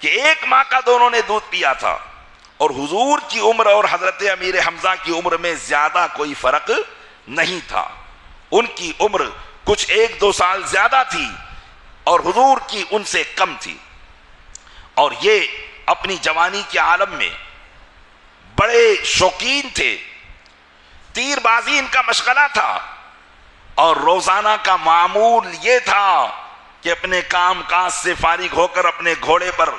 کہ ایک ماں کا دونوں نے دودھ پیا تھا، اور حضور کی عمر اور حضرت امیر حمزہ کی عمر میں زیادہ کوئی فرق نہیں تھا، ان کی عمر کچھ 1-2 سال زیادہ تھی اور حضور کی ان سے کم تھی، اور یہ اپنی جوانی کے عالم میں بڑے شوقین تھے، تیر بازی ان کا مشغلہ تھا، اور روزانہ کا معمول یہ تھا کہ اپنے کام کاج سے فارغ ہو کر اپنے گھوڑے پر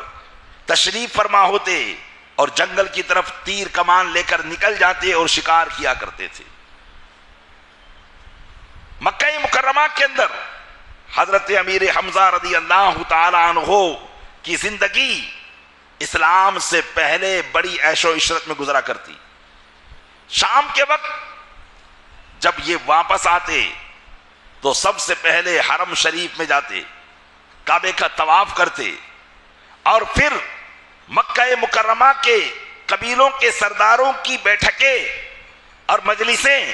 تشریف فرما ہوتے اور جنگل کی طرف تیر کمان لے کر نکل جاتے اور شکار کیا کرتے تھے۔ مکہ مکرمہ کے اندر حضرت امیر حمزہ رضی اللہ تعالی عنہ کی زندگی اسلام سے پہلے بڑی عیش و عشرت میں گزرا کرتی۔ شام کے وقت جب یہ واپس آتے تو سب سے پہلے حرم شریف میں جاتے، کعبے کا طواف کرتے، اور پھر مکہ مکرمہ کے قبیلوں کے سرداروں کی بیٹھکیں اور مجلسیں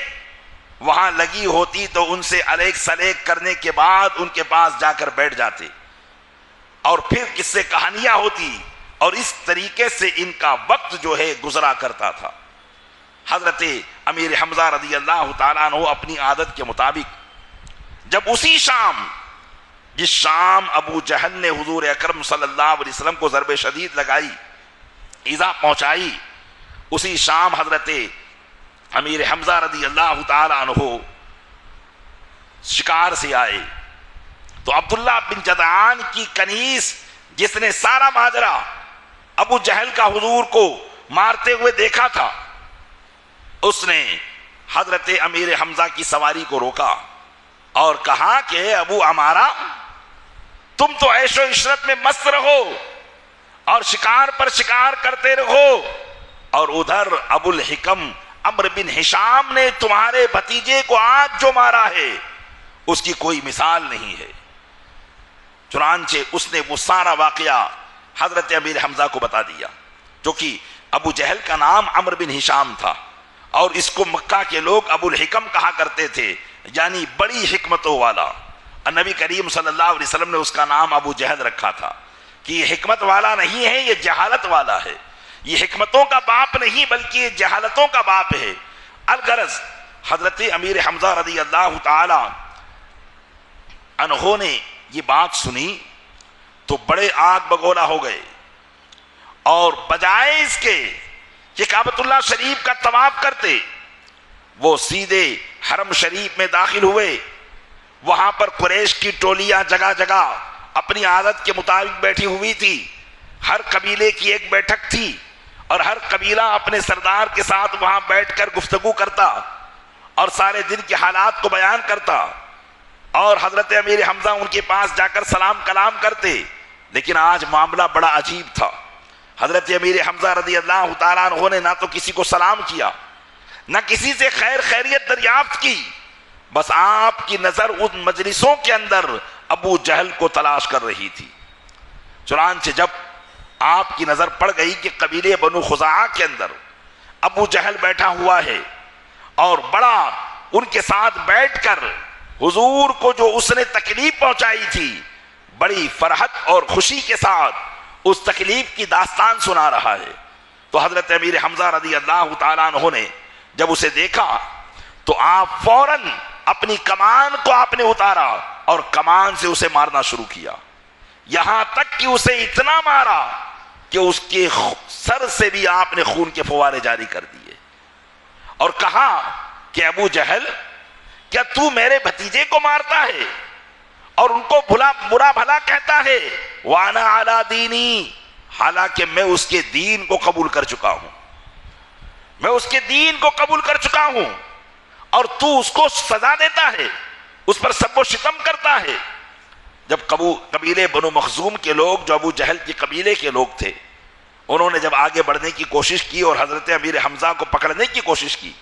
وہاں لگی ہوتی تو ان سے علیق سلیق کرنے کے بعد ان کے پاس جا کر بیٹھ جاتے، اور پھر قصے کہانیاں ہوتی، اور اس طریقے سے ان کا وقت جو ہے گزرا کرتا تھا۔ حضرت امیر حمزہ رضی اللہ تعالیٰ عنہ اپنی عادت کے مطابق جب اسی شام، جس شام ابو جہل نے حضور اکرم صلی اللہ علیہ وسلم کو ضرب شدید لگائی، ایذا پہنچائی، اسی شام حضرت امیر حمزہ رضی اللہ تعالی عنہ شکار سے آئے تو عبداللہ بن جدعان کی کنیز، جس نے سارا ماجرا ابو جہل کا حضور کو مارتے ہوئے دیکھا تھا، اس نے حضرت امیر حمزہ کی سواری کو روکا اور کہا کہ ابو عمارہ، تم تو عیش و عشرت میں مست رہو اور شکار پر شکار کرتے رہو، اور ادھر ابو الحکم عمرو بن ہشام نے تمہارے بھتیجے کو آج جو مارا ہے اس کی کوئی مثال نہیں ہے۔ چنانچہ اس نے وہ سارا واقعہ حضرت امیر حمزہ کو بتا دیا، جو کہ ابو جہل کا نام عمرو بن ہشام تھا اور اس کو مکہ کے لوگ ابو الحکم کہا کرتے تھے، یعنی بڑی حکمتوں والا۔ نبی کریم صلی اللہ علیہ وسلم نے اس کا نام ابو جہل رکھا تھا کہ یہ حکمت والا نہیں ہے، یہ جہالت والا ہے، یہ حکمتوں کا باپ نہیں بلکہ یہ جہالتوں کا باپ ہے۔ الغرض حضرت امیر حمزہ رضی اللہ تعالی عنہ نے یہ بات سنی تو بڑے آگ بگولا ہو گئے، اور بجائے اس کے کہ کعبۃ اللہ شریف کا طواف کرتے، وہ سیدھے حرم شریف میں داخل ہوئے۔ وہاں پر قریش کی ٹولیاں جگہ جگہ اپنی عادت کے مطابق بیٹھی ہوئی تھی، ہر قبیلے کی ایک بیٹھک تھی اور ہر قبیلہ اپنے سردار کے ساتھ وہاں بیٹھ کر گفتگو کرتا اور سارے دن کے حالات کو بیان کرتا، اور حضرت امیر حمزہ ان کے پاس جا کر سلام کلام کرتے۔ لیکن آج معاملہ بڑا عجیب تھا، حضرت امیر حمزہ رضی اللہ تعالیٰ عنہ نے نہ تو کسی کو سلام کیا، نہ کسی سے خیر خیریت دریافت کی، بس آپ کی نظر ان مجلسوں کے اندر ابو جہل کو تلاش کر رہی تھی۔ چنانچہ جب آپ کی نظر پڑ گئی کہ قبیلے بنو خزاعہ کے اندر ابو جہل بیٹھا ہوا ہے اور بڑا ان کے ساتھ بیٹھ کر حضور کو جو اس نے تکلیف پہنچائی تھی بڑی فرحت اور خوشی کے ساتھ اس تکلیف کی داستان سنا رہا ہے، تو حضرت امیر حمزہ رضی اللہ تعالیٰ عنہ نے جب اسے دیکھا تو آپ فوراً اپنی کمان کو آپ نے اتارا اور کمان سے اسے مارنا شروع کیا، یہاں تک کہ اسے اتنا مارا کہ اس کے سر سے بھی آپ نے خون کے فوارے جاری کر دیے اور کہا کہ ابو جہل کیا تو میرے بھتیجے کو مارتا ہے اور ان کو برا بھلا کہتا ہے؟ وانا علی دینی، حالانکہ میں اس کے دین کو قبول کر چکا ہوں، میں اس کے دین کو قبول کر چکا ہوں، اور تو اس کو سزا دیتا ہے، اس پر سب و شتم کرتا ہے۔ جب قبیلے بنو مخزوم کے لوگ جو ابو جہل کی قبیلے کے لوگ تھے، انہوں نے جب آگے بڑھنے کی کوشش کی اور حضرت امیر حمزہ کو پکڑنے کی کوشش کی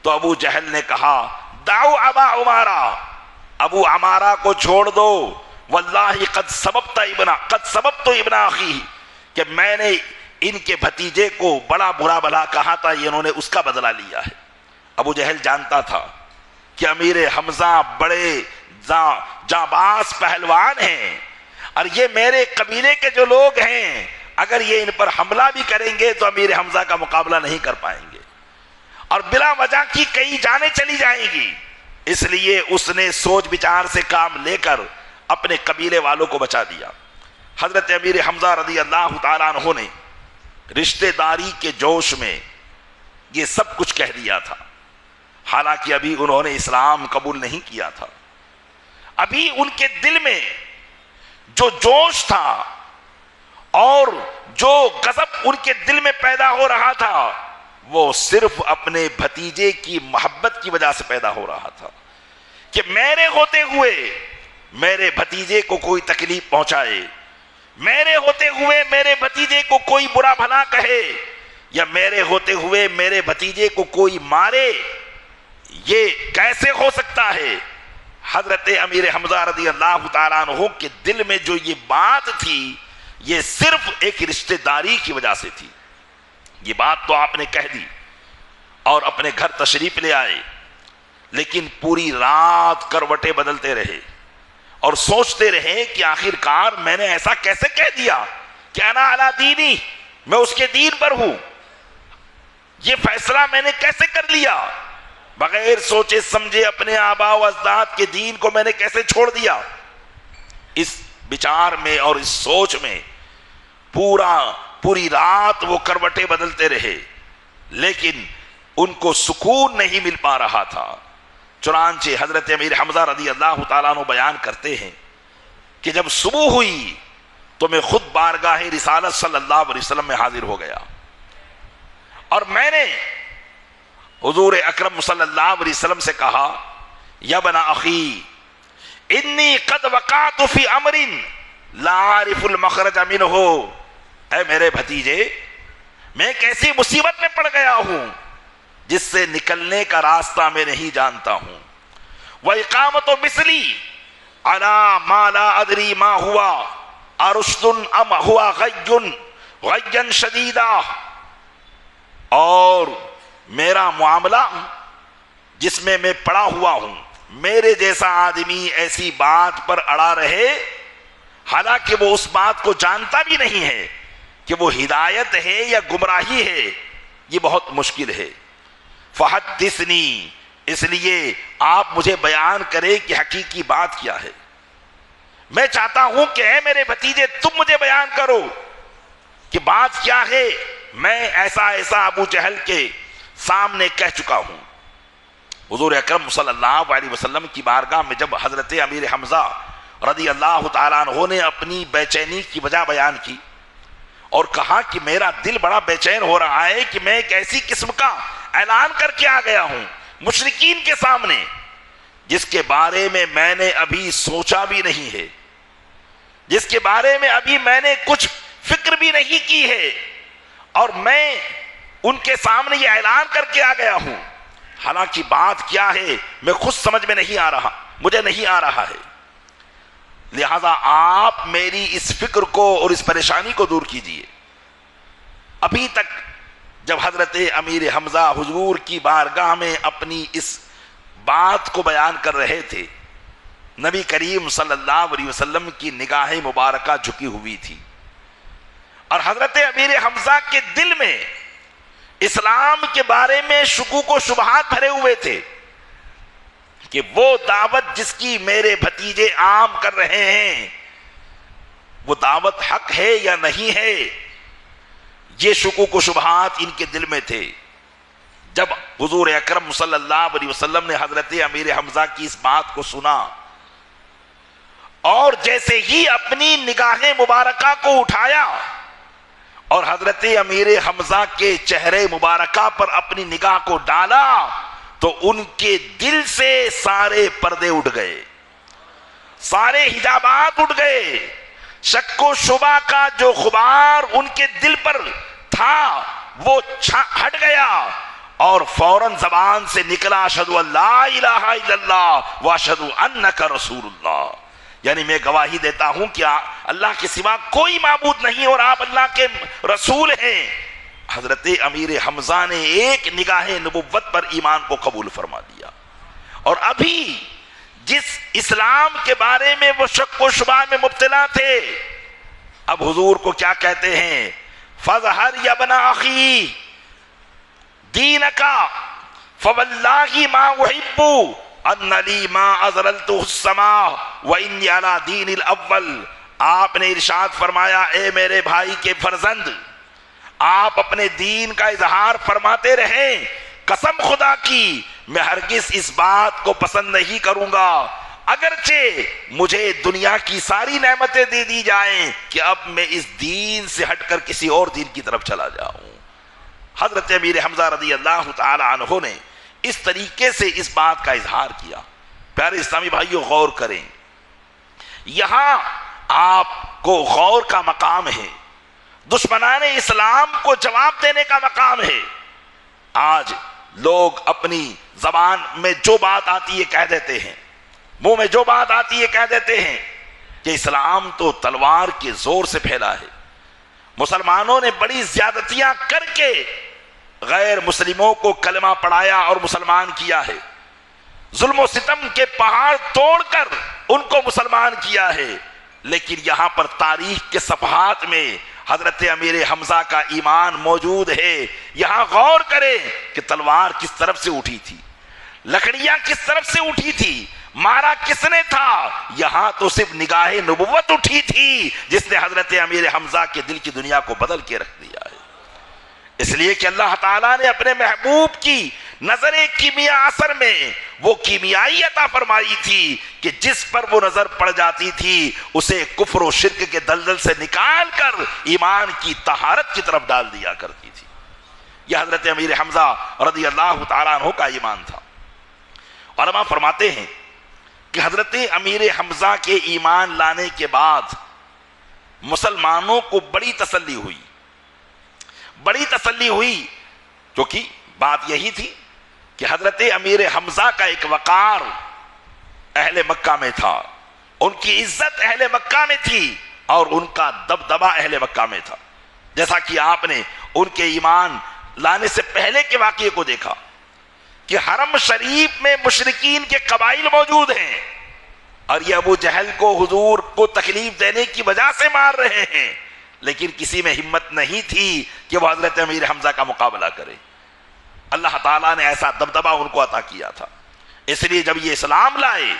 تو ابو جہل نے کہا دعو ابا عمارہ، ابو عمارہ کو چھوڑ دو، واللہ قد سببت ابن اخی، کہ میں نے ان کے بھتیجے کو بڑا برا بھلا کہا تھا، یہ انہوں نے اس کا بدلہ لیا ہے۔ ابو جہل جانتا تھا کہ امیر حمزہ بڑے جانباز پہلوان ہیں اور یہ میرے قبیلے کے جو لوگ ہیں اگر یہ ان پر حملہ بھی کریں گے تو امیر حمزہ کا مقابلہ نہیں کر پائیں گے اور بلا وجہ کی کئی جانیں چلی جائیں گی۔ اس لیے اس نے سوچ بچار سے کام لے کر اپنے قبیلے والوں کو بچا دیا۔ حضرت امیر حمزہ رضی اللہ تعالیٰ عنہ نے رشتہ داری کے جوش میں یہ سب کچھ کہہ دیا تھا، حالانکہ ابھی انہوں نے اسلام قبول نہیں کیا تھا۔ ابھی ان کے دل میں جو جوش تھا اور جو غضب ان کے دل میں پیدا ہو رہا تھا وہ صرف اپنے بھتیجے کی محبت کی وجہ سے پیدا ہو رہا تھا کہ میرے ہوتے ہوئے میرے بھتیجے کو کوئی تکلیف پہنچائے، میرے ہوتے ہوئے میرے بھتیجے کو کوئی برا بھلا کہے، یا میرے ہوتے ہوئے میرے بھتیجے کو کوئی مارے، یہ کیسے ہو سکتا ہے؟ حضرت امیر حمزہ رضی اللہ تعالیٰ عنہ کے دل میں جو یہ بات تھی یہ صرف ایک رشتہ داری کی وجہ سے تھی۔ یہ بات تو آپ نے کہہ دی اور اپنے گھر تشریف لے آئے، لیکن پوری رات کروٹیں بدلتے رہے اور سوچتے رہے کہ آخر کار میں نے ایسا کیسے کہہ دیا کہ انا علی دینی، میں اس کے دین پر ہوں، یہ فیصلہ میں نے کیسے کر لیا؟ بغیر سوچے سمجھے اپنے آباء و اجداد کے دین کو میں نے کیسے چھوڑ دیا؟ اس بچار میں اور اس سوچ میں پوری رات وہ کروٹیں بدلتے رہے، لیکن ان کو سکون نہیں مل پا رہا تھا۔ چنانچہ حضرت امیر حمزہ رضی اللہ تعالیٰ عنہ بیان کرتے ہیں کہ جب صبح ہوئی تو میں خود بارگاہ رسالت صلی اللہ علیہ وسلم میں حاضر ہو گیا اور میں نے حضور اکرم صلی اللہ علیہ وسلم سے کہا یا ابن اخی انی قد وقعت فی امر لا اعرف المخرج منہ، اے میرے بھتیجے میں ایک ایسی مصیبت میں پڑ گیا ہوں جس سے نکلنے کا راستہ میں نہیں جانتا ہوں۔ وَإِقَامَةُ مِثْلِي عَلَى مَا لَا أَدْرِي مَا هُوَ أَرُشْدٌ أَمْ هُوَ غَيٌّ شَدِيدًا، اور میرا معاملہ جس میں میں پڑا ہوا ہوں، میرے جیسا آدمی ایسی بات پر اڑا رہے حالانکہ وہ اس بات کو جانتا بھی نہیں ہے کہ وہ ہدایت ہے یا گمراہی ہے، یہ بہت مشکل ہے۔ فحدثنی، اس لیے آپ مجھے بیان کرے کہ حقیقی بات کیا ہے۔ میں چاہتا ہوں کہ اے میرے بھتیجے تم مجھے بیان کرو کہ بات کیا ہے، میں ایسا ابو جہل کے سامنے کہہ چکا ہوں۔ حضور اکرم صلی اللہ علیہ وسلم کی بارگاہ میں جب حضرت امیر حمزہ رضی اللہ تعالیٰ عنہ نے اپنی بے چینی کی وجہ بیان کی اور کہا کہ میرا دل بڑا بے چین ہو رہا ہے کہ میں ایک ایسی قسم کا اعلان کر کے آ گیا ہوں مشرکین کے سامنے جس کے بارے میں نے ابھی سوچا بھی نہیں ہے، جس کے بارے میں ابھی میں نے کچھ فکر بھی نہیں کی ہے، اور میں ان کے سامنے یہ اعلان کر کے آ گیا ہوں، حالانکہ بات کیا ہے میں خود سمجھ میں نہیں آ رہا، مجھے نہیں آ رہا ہے۔ لہذا آپ میری اس فکر کو اور اس پریشانی کو دور کیجئے۔ ابھی تک جب حضرت امیر حمزہ حضور کی بارگاہ میں اپنی اس بات کو بیان کر رہے تھے، نبی کریم صلی اللہ علیہ وسلم کی نگاہ مبارکہ جھکی ہوئی تھی اور حضرت امیر حمزہ کے دل میں اسلام کے بارے میں شکوک و شبہات بھرے ہوئے تھے کہ وہ دعوت جس کی میرے بھتیجے عام کر رہے ہیں وہ دعوت حق ہے یا نہیں ہے، یہ شکوک و شبہات ان کے دل میں تھے. جب حضور اکرم صلی اللہ علیہ وسلم نے حضرت امیر حمزہ کی اس بات کو سنا اور جیسے ہی اپنی نگاہ مبارکہ کو اٹھایا اور حضرت امیر حمزہ کے چہرے مبارکہ پر اپنی نگاہ کو ڈالا تو ان کے دل سے سارے پردے اٹھ گئے، سارے حجابات اٹھ گئے. شک و شبہ کا جو غبار ان کے دل پر تھا وہ ہٹ گیا اور فوراً زبان سے نکلا اشہد ان لا الہ الا اللہ واشہد انک رسول اللہ. یعنی میں گواہی دیتا ہوں کہ اللہ کے سوا کوئی معبود نہیں اور آپ اللہ کے رسول ہیں. حضرت امیر حمزہ نے ایک نگاہ نبوت پر ایمان کو قبول فرما دیا. اور ابھی جس اسلام کے بارے میں وہ شک و شبہ میں مبتلا تھے، اب حضور کو کیا کہتے ہیں؟ فَظْهَرْ يَا ابْنَ أَخِي دِينَكَ فَوَاللَّهِ مَا أُحِبُّ أَنَّ لِي مَا أَزْرَلْتُهُ السَّمَاءُ وَإِنِّي عَلَى دِينِ الْأَوَّلِ. آپ نے ارشاد فرمایا، اے میرے بھائی کے فرزند، آپ اپنے دین کا اظہار فرماتے رہیں. قسم خدا کی میں ہرگز اس بات کو پسند نہیں کروں گا اگرچہ مجھے دنیا کی ساری نعمتیں دے دی جائیں کہ اب میں اس دین سے ہٹ کر کسی اور دین کی طرف چلا جاؤں. حضرت امیر حمزہ رضی اللہ تعالی عنہ نے اس طریقے سے اس بات کا اظہار کیا. پیارے اسلامی بھائیوں، غور کریں، یہاں آپ کو غور کا مقام ہے، دشمنان اسلام کو جواب دینے کا مقام ہے. آج لوگ اپنی زبان میں جو بات آتی ہے کہہ دیتے ہیں، منہ میں جو بات آتی ہے کہہ دیتے ہیں کہ اسلام تو تلوار کے زور سے پھیلا ہے. مسلمانوں نے بڑی زیادتیاں کر کے غیر مسلموں کو کلمہ پڑھایا اور مسلمان کیا ہے، ظلم و ستم کے پہاڑ توڑ کر ان کو مسلمان کیا ہے. لیکن یہاں پر تاریخ کے صفحات میں حضرت امیر حمزہ کا ایمان موجود ہے. یہاں غور کریں کہ تلوار کس طرف سے اٹھی تھی، لکڑیاں کس طرف سے اٹھی تھی، مارا کس نے تھا. یہاں تو صرف نگاہ نبوت اٹھی تھی جس نے حضرت امیر حمزہ کے دل کی دنیا کو بدل کے رکھ دیا ہے. اس لیے کہ اللہ تعالیٰ نے اپنے محبوب کی نظر کیمیا اثر میں وہ کیمیائی عطا فرمائی تھی کہ جس پر وہ نظر پڑ جاتی تھی اسے کفر و شرک کے دلدل سے نکال کر ایمان کی طہارت کی طرف ڈال دیا کرتی تھی. یہ حضرت امیر حمزہ رضی اللہ تعالیٰ عنہ کا ایمان تھا. علماء فرماتے ہیں کہ حضرت امیر حمزہ کے ایمان لانے کے بعد مسلمانوں کو بڑی تسلی ہوئی کیونکہ بات یہی تھی کہ حضرت امیر حمزہ کا ایک وقار اہل مکہ میں تھا، ان کی عزت اہل مکہ میں تھی اور ان کا دبدبہ اہل مکہ میں تھا. جیسا کہ آپ نے ان کے ایمان لانے سے پہلے کے واقعے کو دیکھا کہ حرم شریف میں مشرکین کے قبائل موجود ہیں اور یہ ابو جہل کو حضور کو تکلیف دینے کی وجہ سے مار رہے ہیں، لیکن کسی میں ہمت نہیں تھی کہ وہ حضرت امیر حمزہ کا مقابلہ کرے. اللہ تعالیٰ نے ایسا دبدبہ ان کو عطا کیا تھا. اس لیے جب یہ اسلام لائے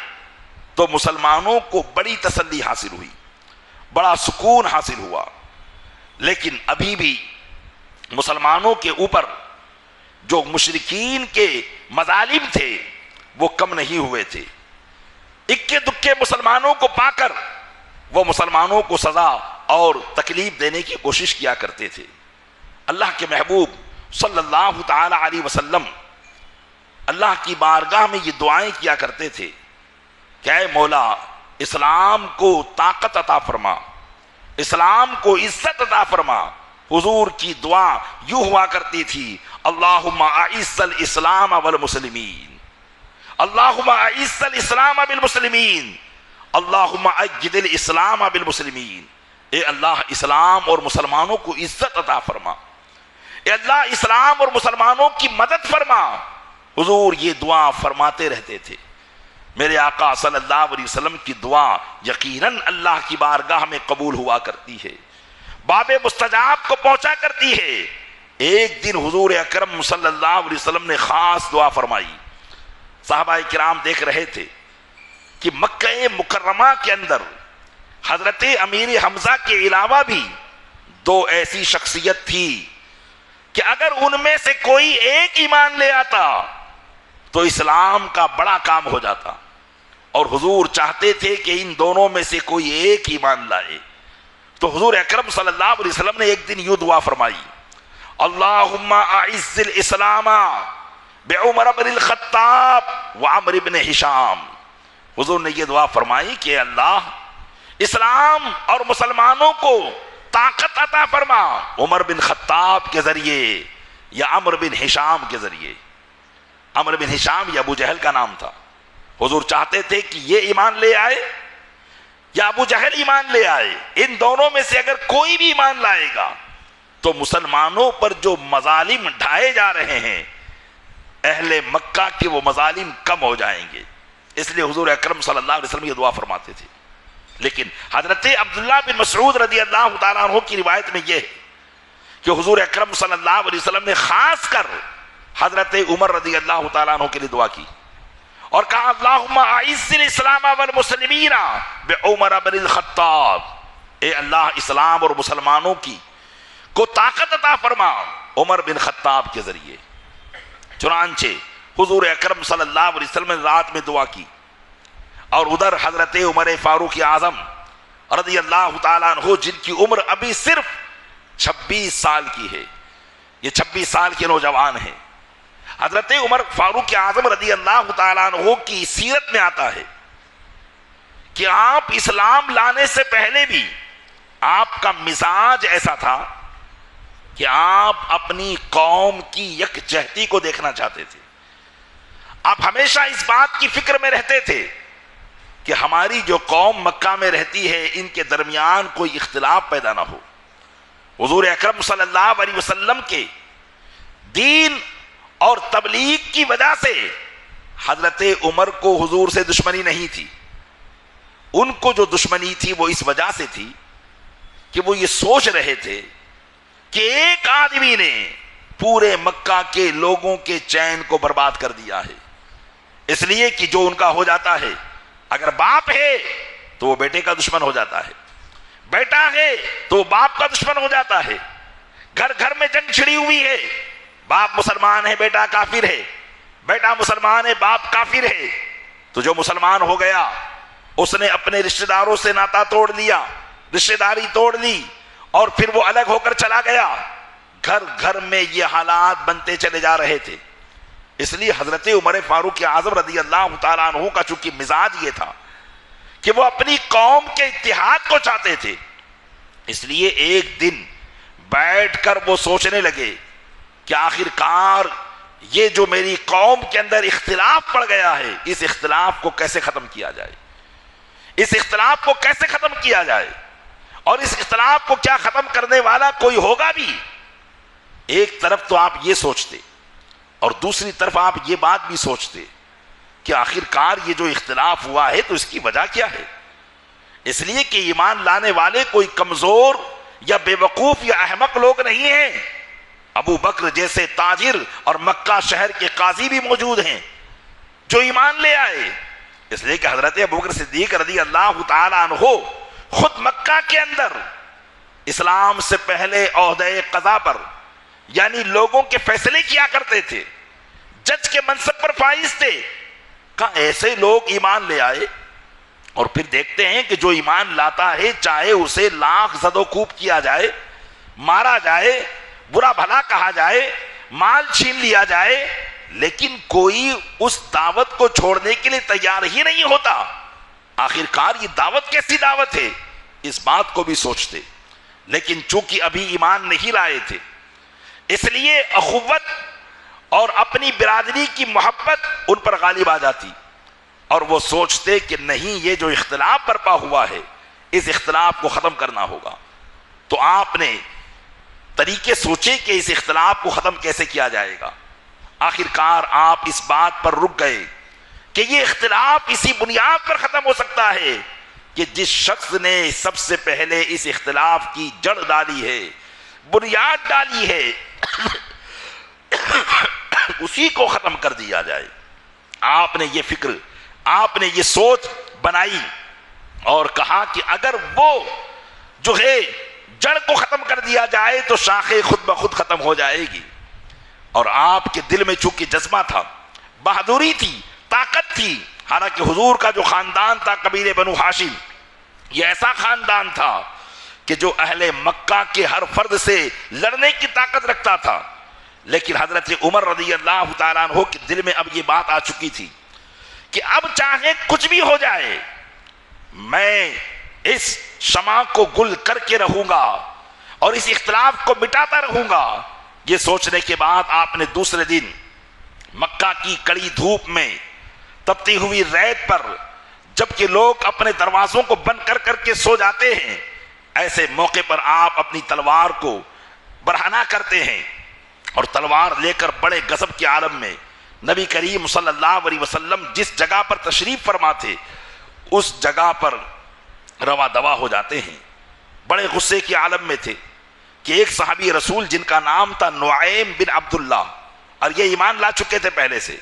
تو مسلمانوں کو بڑی تسلی حاصل ہوئی، بڑا سکون حاصل ہوا. لیکن ابھی بھی مسلمانوں کے اوپر جو مشرکین کے مظالم تھے وہ کم نہیں ہوئے تھے. اکے دکے مسلمانوں کو پا کر وہ مسلمانوں کو سزا اور تکلیف دینے کی کوشش کیا کرتے تھے. اللہ کے محبوب صلی اللہ تعالی علیہ وسلم اللہ کی بارگاہ میں یہ دعائیں کیا کرتے تھے کہ اے مولا اسلام کو طاقت عطا فرما، اسلام کو عزت عطا فرما. حضور کی دعا یوں ہوا کرتی تھی، اللہم اعز الاسلام والمسلمین، اللہم اعز الاسلام بالمسلمین، اللہم اجد الاسلام بالمسلمین. اے اللہ اسلام اور مسلمانوں کو عزت عطا فرما، اے اللہ اسلام اور مسلمانوں کی مدد فرما. حضور یہ دعا فرماتے رہتے تھے. میرے آقا صلی اللہ علیہ وسلم کی دعا یقیناً اللہ کی بارگاہ میں قبول ہوا کرتی ہے، باب مستجاب کو پہنچا کرتی ہے. ایک دن حضور اکرم صلی اللہ علیہ وسلم نے خاص دعا فرمائی. صحابہ کرام دیکھ رہے تھے کہ مکہ مکرمہ کے اندر حضرت امیر حمزہ کے علاوہ بھی دو ایسی شخصیت تھی کہ اگر ان میں سے کوئی ایک ایمان لے آتا تو اسلام کا بڑا کام ہو جاتا، اور حضور چاہتے تھے کہ ان دونوں میں سے کوئی ایک ایمان لائے۔ تو حضور اکرم صلی اللہ علیہ وسلم نے ایک دن یوں دعا فرمائی، اللہم اعز الاسلام بعمر بن الخطاب وعمر بن ہشام۔ حضور نے یہ دعا فرمائی کہ اللہ اسلام اور مسلمانوں کو طاقت عطا فرما عمر بن خطاب کے ذریعے یا عمر بن ہشام کے ذریعے۔ عمر بن ہشام یہ ابو جہل کا نام تھا۔ حضور چاہتے تھے کہ یہ ایمان لے آئے یا ابو جہل ایمان لے آئے، ان دونوں میں سے اگر کوئی بھی ایمان لائے گا تو مسلمانوں پر جو مظالم ڈھائے جا رہے ہیں اہل مکہ کے وہ مظالم کم ہو جائیں گے۔ اس لیے حضور اکرم صلی اللہ علیہ وسلم یہ دعا فرماتے تھے۔ لیکن حضرت عبداللہ بن مسعود رضی اللہ تعالیٰ عنہ کی روایت میں یہ ہے کہ حضور اکرم صلی اللہ علیہ وسلم نے خاص کر حضرت عمر رضی اللہ تعالیٰ عنہ کے لیے دعا کی اور کہا اللہم اعز الاسلام والمسلمین بعمر بن الخطاب، اے اللہ اسلام اور مسلمانوں کی کو طاقت عطا فرما عمر بن خطاب کے ذریعے۔ چنانچہ حضور اکرم صلی اللہ علیہ وسلم نے رات میں دعا کی، اور ادھر حضرت عمر فاروق اعظم رضی اللہ تعالیٰ عنہ جن کی عمر ابھی صرف 26 سال کی ہے، یہ 26 سال کے نوجوان ہیں۔ حضرت عمر فاروق اعظم رضی اللہ تعالیٰ عنہ کی سیرت میں آتا ہے کہ آپ اسلام لانے سے پہلے بھی آپ کا مزاج ایسا تھا کہ آپ اپنی قوم کی یکجہتی کو دیکھنا چاہتے تھے۔ آپ ہمیشہ اس بات کی فکر میں رہتے تھے کہ ہماری جو قوم مکہ میں رہتی ہے ان کے درمیان کوئی اختلاف پیدا نہ ہو۔ حضور اکرم صلی اللہ علیہ وسلم کے دین اور تبلیغ کی وجہ سے حضرت عمر کو حضور سے دشمنی نہیں تھی، ان کو جو دشمنی تھی وہ اس وجہ سے تھی کہ وہ یہ سوچ رہے تھے کہ ایک آدمی نے پورے مکہ کے لوگوں کے چین کو برباد کر دیا ہے۔ اس لیے کہ جو ان کا ہو جاتا ہے، اگر باپ ہے تو وہ بیٹے کا دشمن ہو جاتا ہے، بیٹا ہے تو باپ کا دشمن ہو جاتا ہے، گھر گھر میں جنگ چھڑی ہوئی ہے، باپ مسلمان ہے بیٹا کافر ہے، بیٹا مسلمان ہے باپ کافر ہے۔ تو جو مسلمان ہو گیا اس نے اپنے رشتہ داروں سے ناتا توڑ لیا، رشتہ داری توڑ لی، اور پھر وہ الگ ہو کر چلا گیا۔ گھر گھر میں یہ حالات بنتے چلے جا رہے تھے۔ اس لیے حضرت عمر فاروق اعظم رضی اللہ تعالیٰ عنہ کا چونکہ مزاج یہ تھا کہ وہ اپنی قوم کے اتحاد کو چاہتے تھے، اس لیے ایک دن بیٹھ کر وہ سوچنے لگے کہ آخر کار یہ جو میری قوم کے اندر اختلاف پڑ گیا ہے، اس اختلاف کو کیسے ختم کیا جائے، اس اختلاف کو کیسے ختم کیا جائے، اور اس اختلاف کو کیا ختم کرنے والا کوئی ہوگا بھی۔ ایک طرف تو آپ یہ سوچتے اور دوسری طرف آپ یہ بات بھی سوچتے کہ آخر کار یہ جو اختلاف ہوا ہے تو اس کی وجہ کیا ہے۔ اس لیے کہ ایمان لانے والے کوئی کمزور یا بے وقوف یا احمق لوگ نہیں ہیں۔ ابو بکر جیسے تاجر اور مکہ شہر کے قاضی بھی موجود ہیں جو ایمان لے آئے۔ اس لیے کہ حضرت ابو بکر صدیق رضی اللہ تعالیٰ عنہ خود مکہ کے اندر اسلام سے پہلے عہدۂ قضا پر یعنی لوگوں کے فیصلے کیا کرتے تھے، جج کے منصب پر فائز تھے۔ کہاں ایسے لوگ ایمان لے آئے اور پھر دیکھتے ہیں کہ جو ایمان لاتا ہے چاہے اسے لاکھ زد و کوب کیا جائے، مارا جائے، برا بھلا کہا جائے، مال چھین لیا جائے، لیکن کوئی اس دعوت کو چھوڑنے کے لیے تیار ہی نہیں ہوتا۔ آخر کار یہ دعوت کیسی دعوت ہے، اس بات کو بھی سوچتے، لیکن چونکہ ابھی ایمان نہیں لائے تھے اس لیے اخوت اور اپنی برادری کی محبت ان پر غالب آ جاتی، اور وہ سوچتے کہ نہیں یہ جو اختلاف برپا ہوا ہے اس اختلاف کو ختم کرنا ہوگا۔ تو آپ نے طریقے سوچے کہ اس اختلاف کو ختم کیسے کیا جائے گا۔ آخر کار آپ اس بات پر رک گئے کہ یہ اختلاف اسی بنیاد پر ختم ہو سکتا ہے کہ جس شخص نے سب سے پہلے اس اختلاف کی جڑ ڈالی ہے، بنیاد ڈالی ہے، اسی کو ختم کر دیا جائے۔ آپ نے یہ فکر، آپ نے یہ سوچ بنائی اور کہا کہ اگر وہ جو ہے جڑ کو ختم کر دیا جائے تو شاخیں خود بخود ختم ہو جائے گی. اور آپ کے دل میں چونکہ جذبہ تھا، بہادری تھی، طاقت تھی، حالانکہ حضور کا جو خاندان تھا قبیلے بنو ہاشم، یہ ایسا خاندان تھا کہ جو اہل مکہ کے ہر فرد سے لڑنے کی طاقت رکھتا تھا. لیکن حضرت عمر رضی اللہ تعالیٰ عنہ کے دل میں اب یہ بات آ چکی تھی کہ اب چاہے کچھ بھی ہو جائے میں اس شمع کو گل کر کے رہوں گا اور اس اختلاف کو مٹاتا رہوں گا. یہ سوچنے کے بعد آپ نے دوسرے دن مکہ کی کڑی دھوپ میں تپتی ہوئی ریت پر، جبکہ لوگ اپنے دروازوں کو بند کر کر کے سو جاتے ہیں، ایسے موقع پر آپ اپنی تلوار کو برہنہ کرتے ہیں اور تلوار لے کر بڑے غضب کے عالم میں نبی کریم صلی اللہ علیہ وسلم جس جگہ پر تشریف فرما تھے اس جگہ پر روا دوا ہو جاتے ہیں. بڑے غصے کے عالم میں تھے کہ ایک صحابی رسول جن کا نام تھا نعیم بن عبداللہ، اور یہ ایمان لا چکے تھے پہلے سے،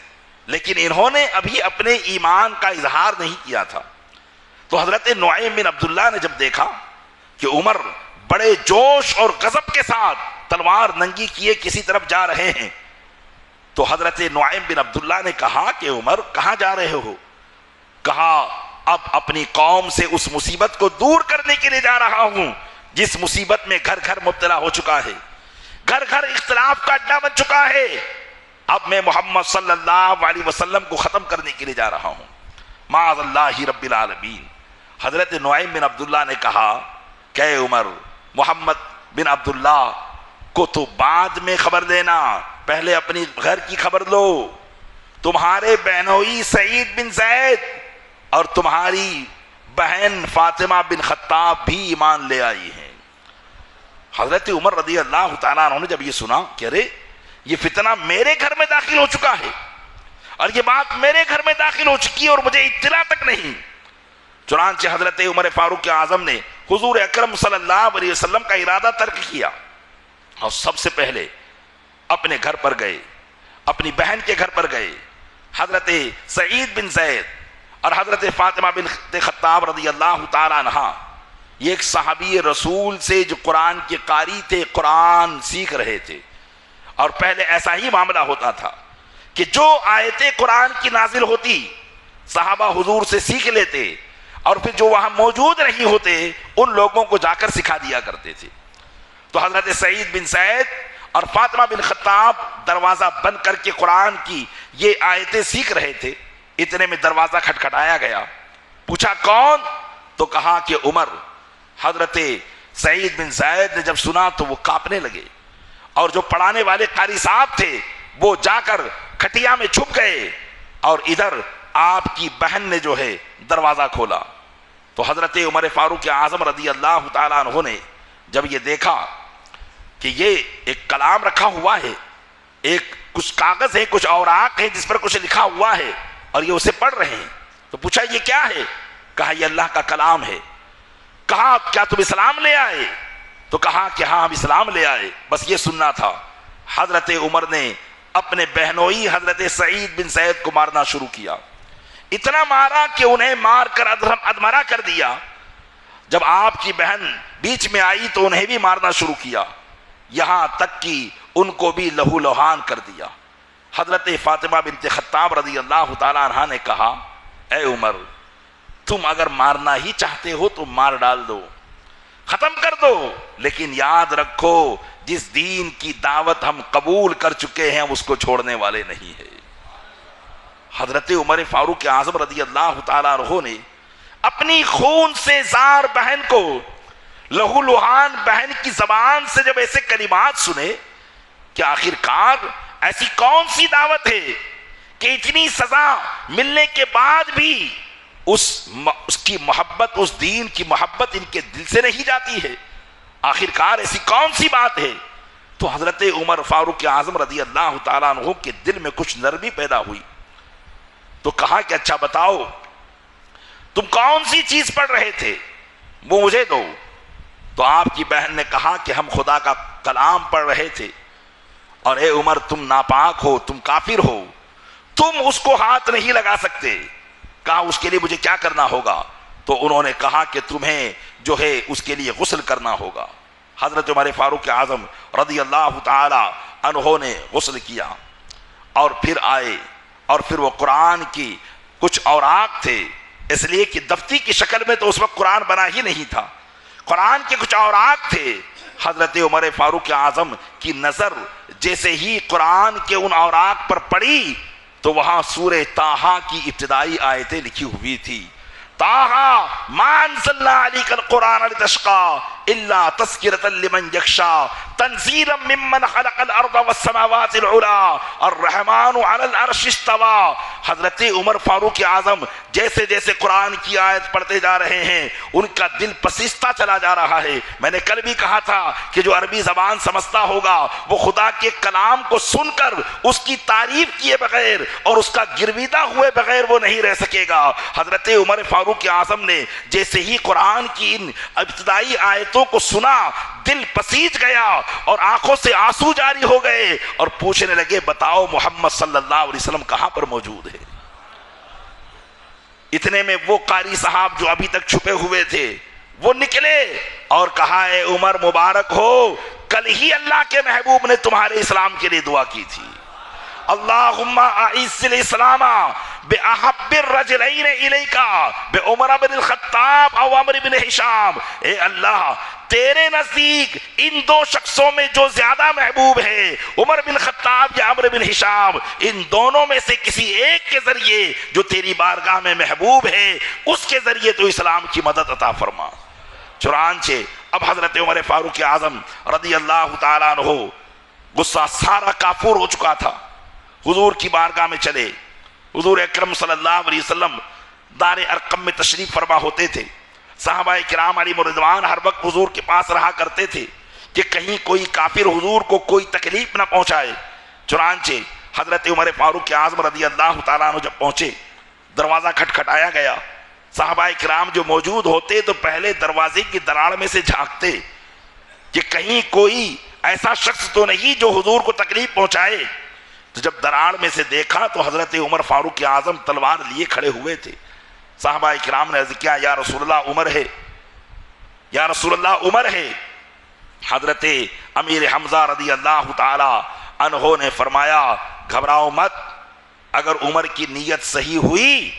لیکن انہوں نے ابھی اپنے ایمان کا اظہار نہیں کیا تھا. تو حضرت نعیم بن عبداللہ نے جب دیکھا کہ عمر بڑے جوش اور غضب کے ساتھ تلوار ننگی کیے کسی طرف جا رہے ہیں، تو حضرت نعیم بن عبداللہ نے کہا کہ عمر کہاں جا رہے ہو؟ کہا اب اپنی قوم سے اس مصیبت کو دور کرنے کے لیے جا رہا ہوں جس مصیبت میں گھر گھر مبتلا ہو چکا ہے، گھر گھر اختلاف کا اڈا بن چکا ہے. اب میں محمد صلی اللہ علیہ وسلم کو ختم کرنے کے لیے جا رہا ہوں. معاذ اللہ رب العالمین. حضرت نعیم بن عبداللہ نے کہا کہ عمر، محمد بن عبداللہ کو تو بعد میں خبر دینا، پہلے اپنی گھر کی خبر لو. تمہارے بہنوئی سعید بن زید اور تمہاری بہن فاطمہ بن خطاب بھی ایمان لے آئی ہیں. حضرت عمر رضی اللہ تعالیٰ عنہ نے جب یہ سنا کہ ارے یہ فتنہ میرے گھر میں داخل ہو چکا ہے اور یہ بات میرے گھر میں داخل ہو چکی ہے اور مجھے اطلاع تک نہیں، چنانچہ حضرت عمر فاروق اعظم نے حضور اکرم صلی اللہ علیہ وسلم کا ارادہ ترک کیا اور سب سے پہلے اپنے گھر پر گئے، اپنی بہن کے گھر پر گئے. حضرت سعید بن زید اور حضرت فاطمہ بن خطاب رضی اللہ تعالیٰ عنہ، یہ ایک صحابی رسول سے جو قرآن کے قاری تھے، قرآن سیکھ رہے تھے. اور پہلے ایسا ہی معاملہ ہوتا تھا کہ جو آیتیں قرآن کی نازل ہوتی صحابہ حضور سے سیکھ لیتے اور پھر جو وہاں موجود نہیں ہوتے ان لوگوں کو جا کر سکھا دیا کرتے تھے. تو حضرت سعید بن زید اور فاطمہ بن خطاب دروازہ بند کر کے قرآن کی یہ آیتیں سیکھ رہے تھے. اتنے میں دروازہ کھٹکھٹایا گیا. پوچھا کون؟ تو کہا کہ عمر. حضرت سعید بن زید نے جب سنا تو وہ کانپنے لگے اور جو پڑھانے والے قاری صاحب تھے وہ جا کر کھٹیا میں چھپ گئے اور ادھر آپ کی بہن نے جو ہے دروازہ کھولا. تو حضرت عمر فاروق اعظم رضی اللہ تعالیٰ عنہ نے جب یہ دیکھا کہ یہ ایک کلام رکھا ہوا ہے، ایک کچھ کاغذ ہے، کچھ اوراق ہے جس پر کچھ لکھا ہوا ہے اور یہ اسے پڑھ رہے ہیں، تو پوچھا یہ کیا ہے؟ کہا یہ اللہ کا کلام ہے. کہا کیا تم اسلام لے آئے؟ تو کہا کہ ہاں ہم اسلام لے آئے، بس یہ سننا تھا. حضرت عمر نے اپنے بہنوئی حضرت سعید بن زید کو مارنا شروع کیا. اتنا مارا کہ انہیں مار کر ادمرا کر دیا. جب آپ کی بہن بیچ میں آئی تو انہیں بھی مارنا شروع کیا، یہاں تک کہ ان کو بھی لہو لہان کر دیا. حضرت فاطمہ بنت خطاب رضی اللہ تعالیٰ عنہ نے کہا اے عمر، تم اگر مارنا ہی چاہتے ہو تو مار ڈال دو، ختم کر دو، لیکن یاد رکھو جس دین کی دعوت ہم قبول کر چکے ہیں ہم اس کو چھوڑنے والے نہیں ہیں. حضرت عمر فاروق اعظم رضی اللہ تعالیٰ عنہ نے اپنی خون سے زار بہن کو، لہو لہان بہن کی زبان سے جب ایسے کلمات سنے کہ آخر کار ایسی کون سی دعوت ہے کہ اتنی سزا ملنے کے بعد بھی اس کی محبت، اس دین کی محبت ان کے دل سے نہیں جاتی ہے، آخر کار ایسی کون سی بات ہے. تو حضرت عمر فاروق اعظم رضی اللہ تعالیٰ عنہ کے دل میں کچھ نرمی پیدا ہوئی. تو کہا کہ اچھا بتاؤ تم کون سی چیز پڑھ رہے تھے، وہ مجھے دو. تو آپ کی بہن نے کہا کہ ہم خدا کا کلام پڑھ رہے تھے. اور اے عمر تم ناپاک ہو، تم کافر ہو، تم اس کو ہاتھ نہیں لگا سکتے. کہا اس کے لیے مجھے کیا کرنا ہوگا؟ تو انہوں نے کہا کہ تمہیں جو ہے اس کے لیے غسل کرنا ہوگا. حضرت عمر فاروق اعظم رضی اللہ تعالی عنہ نے غسل کیا اور پھر آئے، اور پھر وہ قرآن کی کچھ اوراق تھے، اس لیے کہ دفتی کی شکل میں تو اس وقت قرآن بنا ہی نہیں تھا، قرآن کے کچھ اوراق تھے۔ حضرت عمر فاروق اعظم کی نظر جیسے ہی قرآن کے ان اوراق پر پڑی تو وہاں سورہ طٰہٰ کی ابتدائی آیتیں لکھی ہوئی تھی، طٰہٰ ما انزلنا علیک القرآن لتشقیٰ الا تذکرۃ لمن یخشیٰ تنزیلا ممن خلق الارض والسماوات العلی الرحمن علی العرش استویٰ۔ حضرت عمر فاروق اعظم جیسے جیسے قرآن کی آیت پڑھتے جا رہے ہیں ان کا دل پسیستا چلا جا رہا ہے۔ میں نے کل بھی کہا تھا کہ جو عربی زبان سمجھتا ہوگا وہ خدا کے کلام کو سن کر اس کی تعریف کیے بغیر اور اس کا گرویدہ ہوئے بغیر وہ نہیں رہ سکے گا۔ حضرت عمر فاروق اعظم نے جیسے ہی قرآن کی ان ابتدائی آیتوں کو سنا دل پسیج گیا اور آنکھوں سے آنسو جاری ہو گئے اور پوچھنے لگے بتاؤ محمد صلی اللہ علیہ وسلم کہاں پر موجود ہے؟ اتنے میں وہ قاری صاحب جو ابھی تک چھپے ہوئے تھے وہ نکلے اور کہا اے عمر مبارک ہو، کل ہی اللہ کے محبوب نے تمہارے اسلام کے لیے دعا کی تھی، اللہم اعز الاسلام بأحب الرجلین الیکا بعمر بن الخطاب او عمر بن ہشام۔ اے اللہ تیرے نزدیک ان دو شخصوں میں جو زیادہ محبوب ہے عمر بن خطاب یا عمر بن ہشام، ان دونوں میں سے کسی ایک کے ذریعے جو تیری بارگاہ میں محبوب ہے اس کے ذریعے تو اسلام کی مدد عطا فرما۔ چنانچہ اب حضرت عمر فاروق اعظم رضی اللہ تعالیٰ عنہ غصہ سارا کافور ہو چکا تھا، حضور کی بارگاہ میں چلے۔ حضور اکرم صلی اللہ علیہ وسلم دار ارقم میں تشریف فرما ہوتے تھے، صحابہ کرام علیہم رضوان ہر وقت حضور کے پاس رہا کرتے تھے کہ کہیں کوئی کافر حضور کو کوئی تکلیف نہ پہنچائے۔ چنانچہ حضرت عمر فاروق اعظم رضی اللہ تعالیٰ عنہ جب پہنچے، دروازہ کھٹکھٹایا گیا، صحابہ کرام جو موجود ہوتے تو پہلے دروازے کی دراڑ میں سے جھانکتے کہ کہیں کوئی ایسا شخص تو نہیں جو حضور کو تکلیف پہنچائے۔ تو جب دراڑ میں سے دیکھا تو حضرت عمر فاروق اعظم تلوار لیے کھڑے ہوئے تھے۔ صحابہ کرام نے عرض کیا یا رسول اللہ عمر ہے، یا رسول اللہ عمر ہے۔ حضرت امیر حمزہ رضی اللہ تعالی عنہ نے فرمایا گھبراؤ مت، اگر عمر کی نیت صحیح ہوئی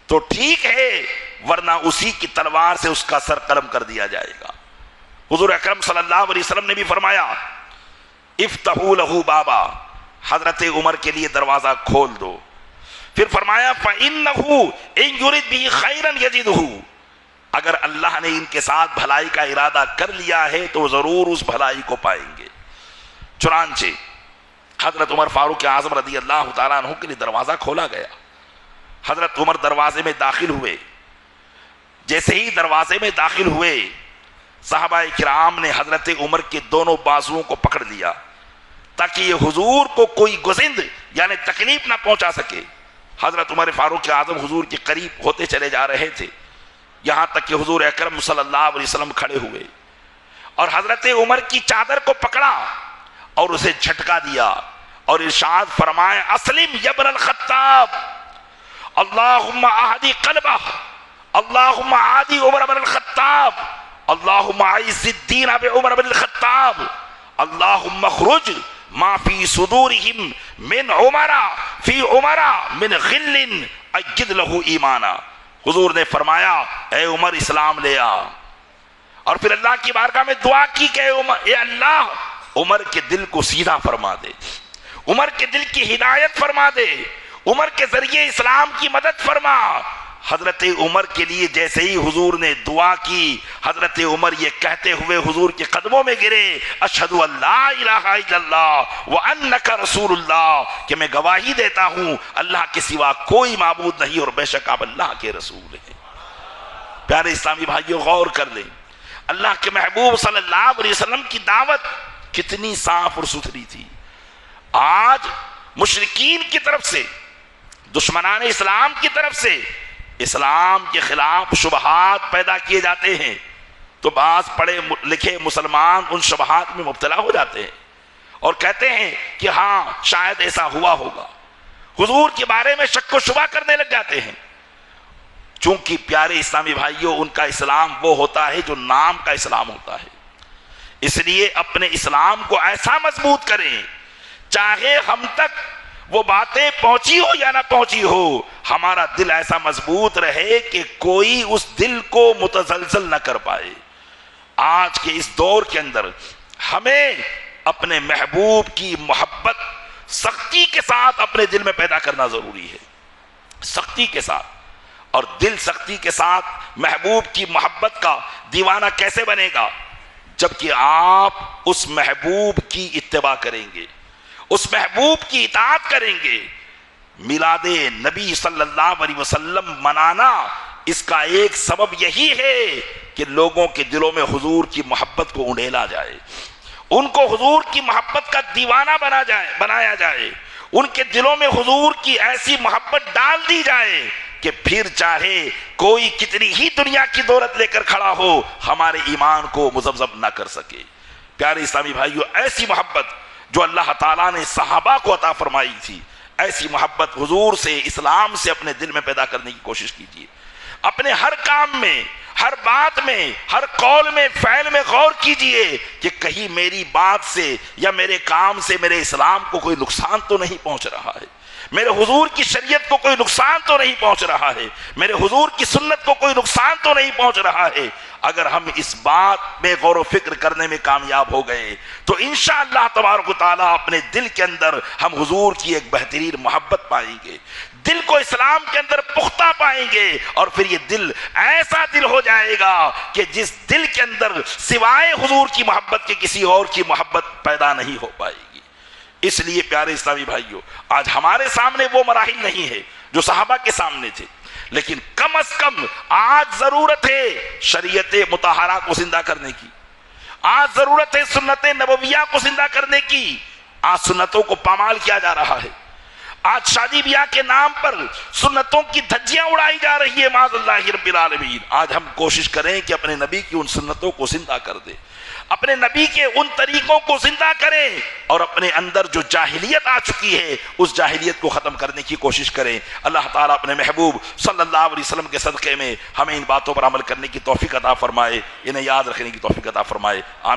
تو ٹھیک ہے، ورنہ اسی کی تلوار سے اس کا سر قلم کر دیا جائے گا۔ حضور اکرم صلی اللہ علیہ وسلم نے بھی فرمایا افتحوا لہ بابا، حضرت عمر کے لیے دروازہ کھول دو۔ پھر فرمایا فَإِنَّهُ إِن يُرِدْ بِهِ خَيْرًا يَجِدْهُ، اگر اللہ نے ان کے ساتھ بھلائی کا ارادہ کر لیا ہے تو ضرور اس بھلائی کو پائیں گے۔ چنانچہ حضرت عمر فاروق اعظم رضی اللہ تعالیٰ عنہ کے لیے دروازہ کھولا گیا۔ حضرت عمر دروازے میں داخل ہوئے، جیسے ہی دروازے میں داخل ہوئے صحابہ کرام نے حضرت عمر کے دونوں بازوؤں کو پکڑ لیا تاکہ یہ حضور کو کوئی گزند یعنی تکلیف نہ پہنچا سکے۔ حضرت عمر فاروق اعظم حضور کے قریب ہوتے چلے جا رہے تھے، یہاں تک کہ حضور اکرم صلی اللہ علیہ وسلم کھڑے ہوئے اور حضرت عمر کی چادر کو پکڑا اور اسے جھٹکا دیا اور ارشاد فرمائے اسلم یا ابن الخطاب، اللہم اہدی قلبہ، اللہم اہدی عمر بن الخطاب، اللہم اعز الدین بعمر بن الخطاب، اللہم اخرج ما فی صدورہم من عمر فی عمر من غل اجد لہ ایمانا۔ حضور نے فرمایا اے عمر اسلام لے آ، اور پھر اللہ کی بارگاہ میں دعا کی کہ اے اللہ عمر کے دل کو سیدھا فرما دے، عمر کے دل کی ہدایت فرما دے، عمر کے ذریعے اسلام کی مدد فرما۔ حضرت عمر کے لیے جیسے ہی حضور نے دعا کی، حضرت عمر یہ کہتے ہوئے حضور کے قدموں میں گرے اشہد ان لا الہ الا اللہ وانک رسول اللہ، کہ میں گواہی دیتا ہوں اللہ کے سوا کوئی معبود نہیں اور بے شک آپ اللہ کے رسول ہیں۔ پیارے اسلامی بھائیوں غور کر لیں، اللہ کے محبوب صلی اللہ علیہ وسلم کی دعوت کتنی صاف اور ستھری تھی۔ آج مشرکین کی طرف سے، دشمنان اسلام کی طرف سے اسلام کے خلاف شبہات پیدا کیے جاتے ہیں تو بعض پڑھے لکھے مسلمان ان شبہات میں مبتلا ہو جاتے ہیں اور کہتے ہیں کہ ہاں شاید ایسا ہوا ہوگا، حضور کے بارے میں شک و شبہ کرنے لگ جاتے ہیں۔ چونکہ پیارے اسلامی بھائیوں ان کا اسلام وہ ہوتا ہے جو نام کا اسلام ہوتا ہے، اس لیے اپنے اسلام کو ایسا مضبوط کریں چاہے ہم تک وہ باتیں پہنچی ہو یا نہ پہنچی ہو، ہمارا دل ایسا مضبوط رہے کہ کوئی اس دل کو متزلزل نہ کر پائے۔ آج کے اس دور کے اندر ہمیں اپنے محبوب کی محبت سختی کے ساتھ اپنے دل میں پیدا کرنا ضروری ہے، سختی کے ساتھ۔ اور دل سختی کے ساتھ محبوب کی محبت کا دیوانہ کیسے بنے گا؟ جبکہ آپ اس محبوب کی اتباع کریں گے، اس محبوب کی اطاعت کریں گے۔ میلاد نبی صلی اللہ علیہ وسلم منانا اس کا ایک سبب یہی ہے کہ لوگوں کے دلوں میں حضور کی محبت کو انڈیلا جائے، ان کو حضور کی محبت کا دیوانہ بنایا جائے، ان کے دلوں میں حضور کی ایسی محبت ڈال دی جائے کہ پھر چاہے کوئی کتنی ہی دنیا کی دولت لے کر کھڑا ہو، ہمارے ایمان کو مذبذب نہ کر سکے۔ پیارے اسلامی بھائیو، ایسی محبت جو اللہ تعالیٰ نے صحابہ کو عطا فرمائی تھی، ایسی محبت حضور سے، اسلام سے اپنے دل میں پیدا کرنے کی کوشش کیجیے۔ اپنے ہر کام میں، ہر بات میں، ہر قول میں، فعل میں غور کیجئے کہ کہیں میری بات سے یا میرے کام سے میرے اسلام کو کوئی نقصان تو نہیں پہنچ رہا ہے، میرے حضور کی شریعت کو کوئی نقصان تو نہیں پہنچ رہا ہے، میرے حضور کی سنت کو کوئی نقصان تو نہیں پہنچ رہا ہے۔ اگر ہم اس بات میں غور و فکر کرنے میں کامیاب ہو گئے تو انشاءاللہ تبارک و تعالیٰ اپنے دل کے اندر ہم حضور کی ایک بہترین محبت پائیں گے، دل کو اسلام کے اندر پختہ پائیں گے، اور پھر یہ دل ایسا دل ہو جائے گا کہ جس دل کے اندر سوائے حضور کی محبت کے کسی اور کی محبت پیدا نہیں ہو پائے گی۔ اس لیے پیارے اسلامی بھائیوں، آج ہمارے سامنے وہ مراحل نہیں ہے جو صحابہ کے سامنے تھے، لیکن کم از کم آج ضرورت ہے شریعت مطہرہ کو زندہ کرنے کی، آج ضرورت ہے سنت نبویہ کو زندہ کرنے کی۔ آج سنتوں کو پامال کیا جا رہا ہے، آج شادی بیاہ کے نام پر سنتوں کی دھجیاں اڑائی جا رہی ہے، معاذ اللہ رب العالمین۔ آج ہم کوشش کریں کہ اپنے نبی کی ان سنتوں کو زندہ کر دیں، اپنے نبی کے ان طریقوں کو زندہ کریں، اور اپنے اندر جو جاہلیت آ چکی ہے اس جاہلیت کو ختم کرنے کی کوشش کریں۔ اللہ تعالیٰ اپنے محبوب صلی اللہ علیہ وسلم کے صدقے میں ہمیں ان باتوں پر عمل کرنے کی توفیق عطا فرمائے، انہیں یاد رکھنے کی توفیق عطا فرمائے۔ آمین۔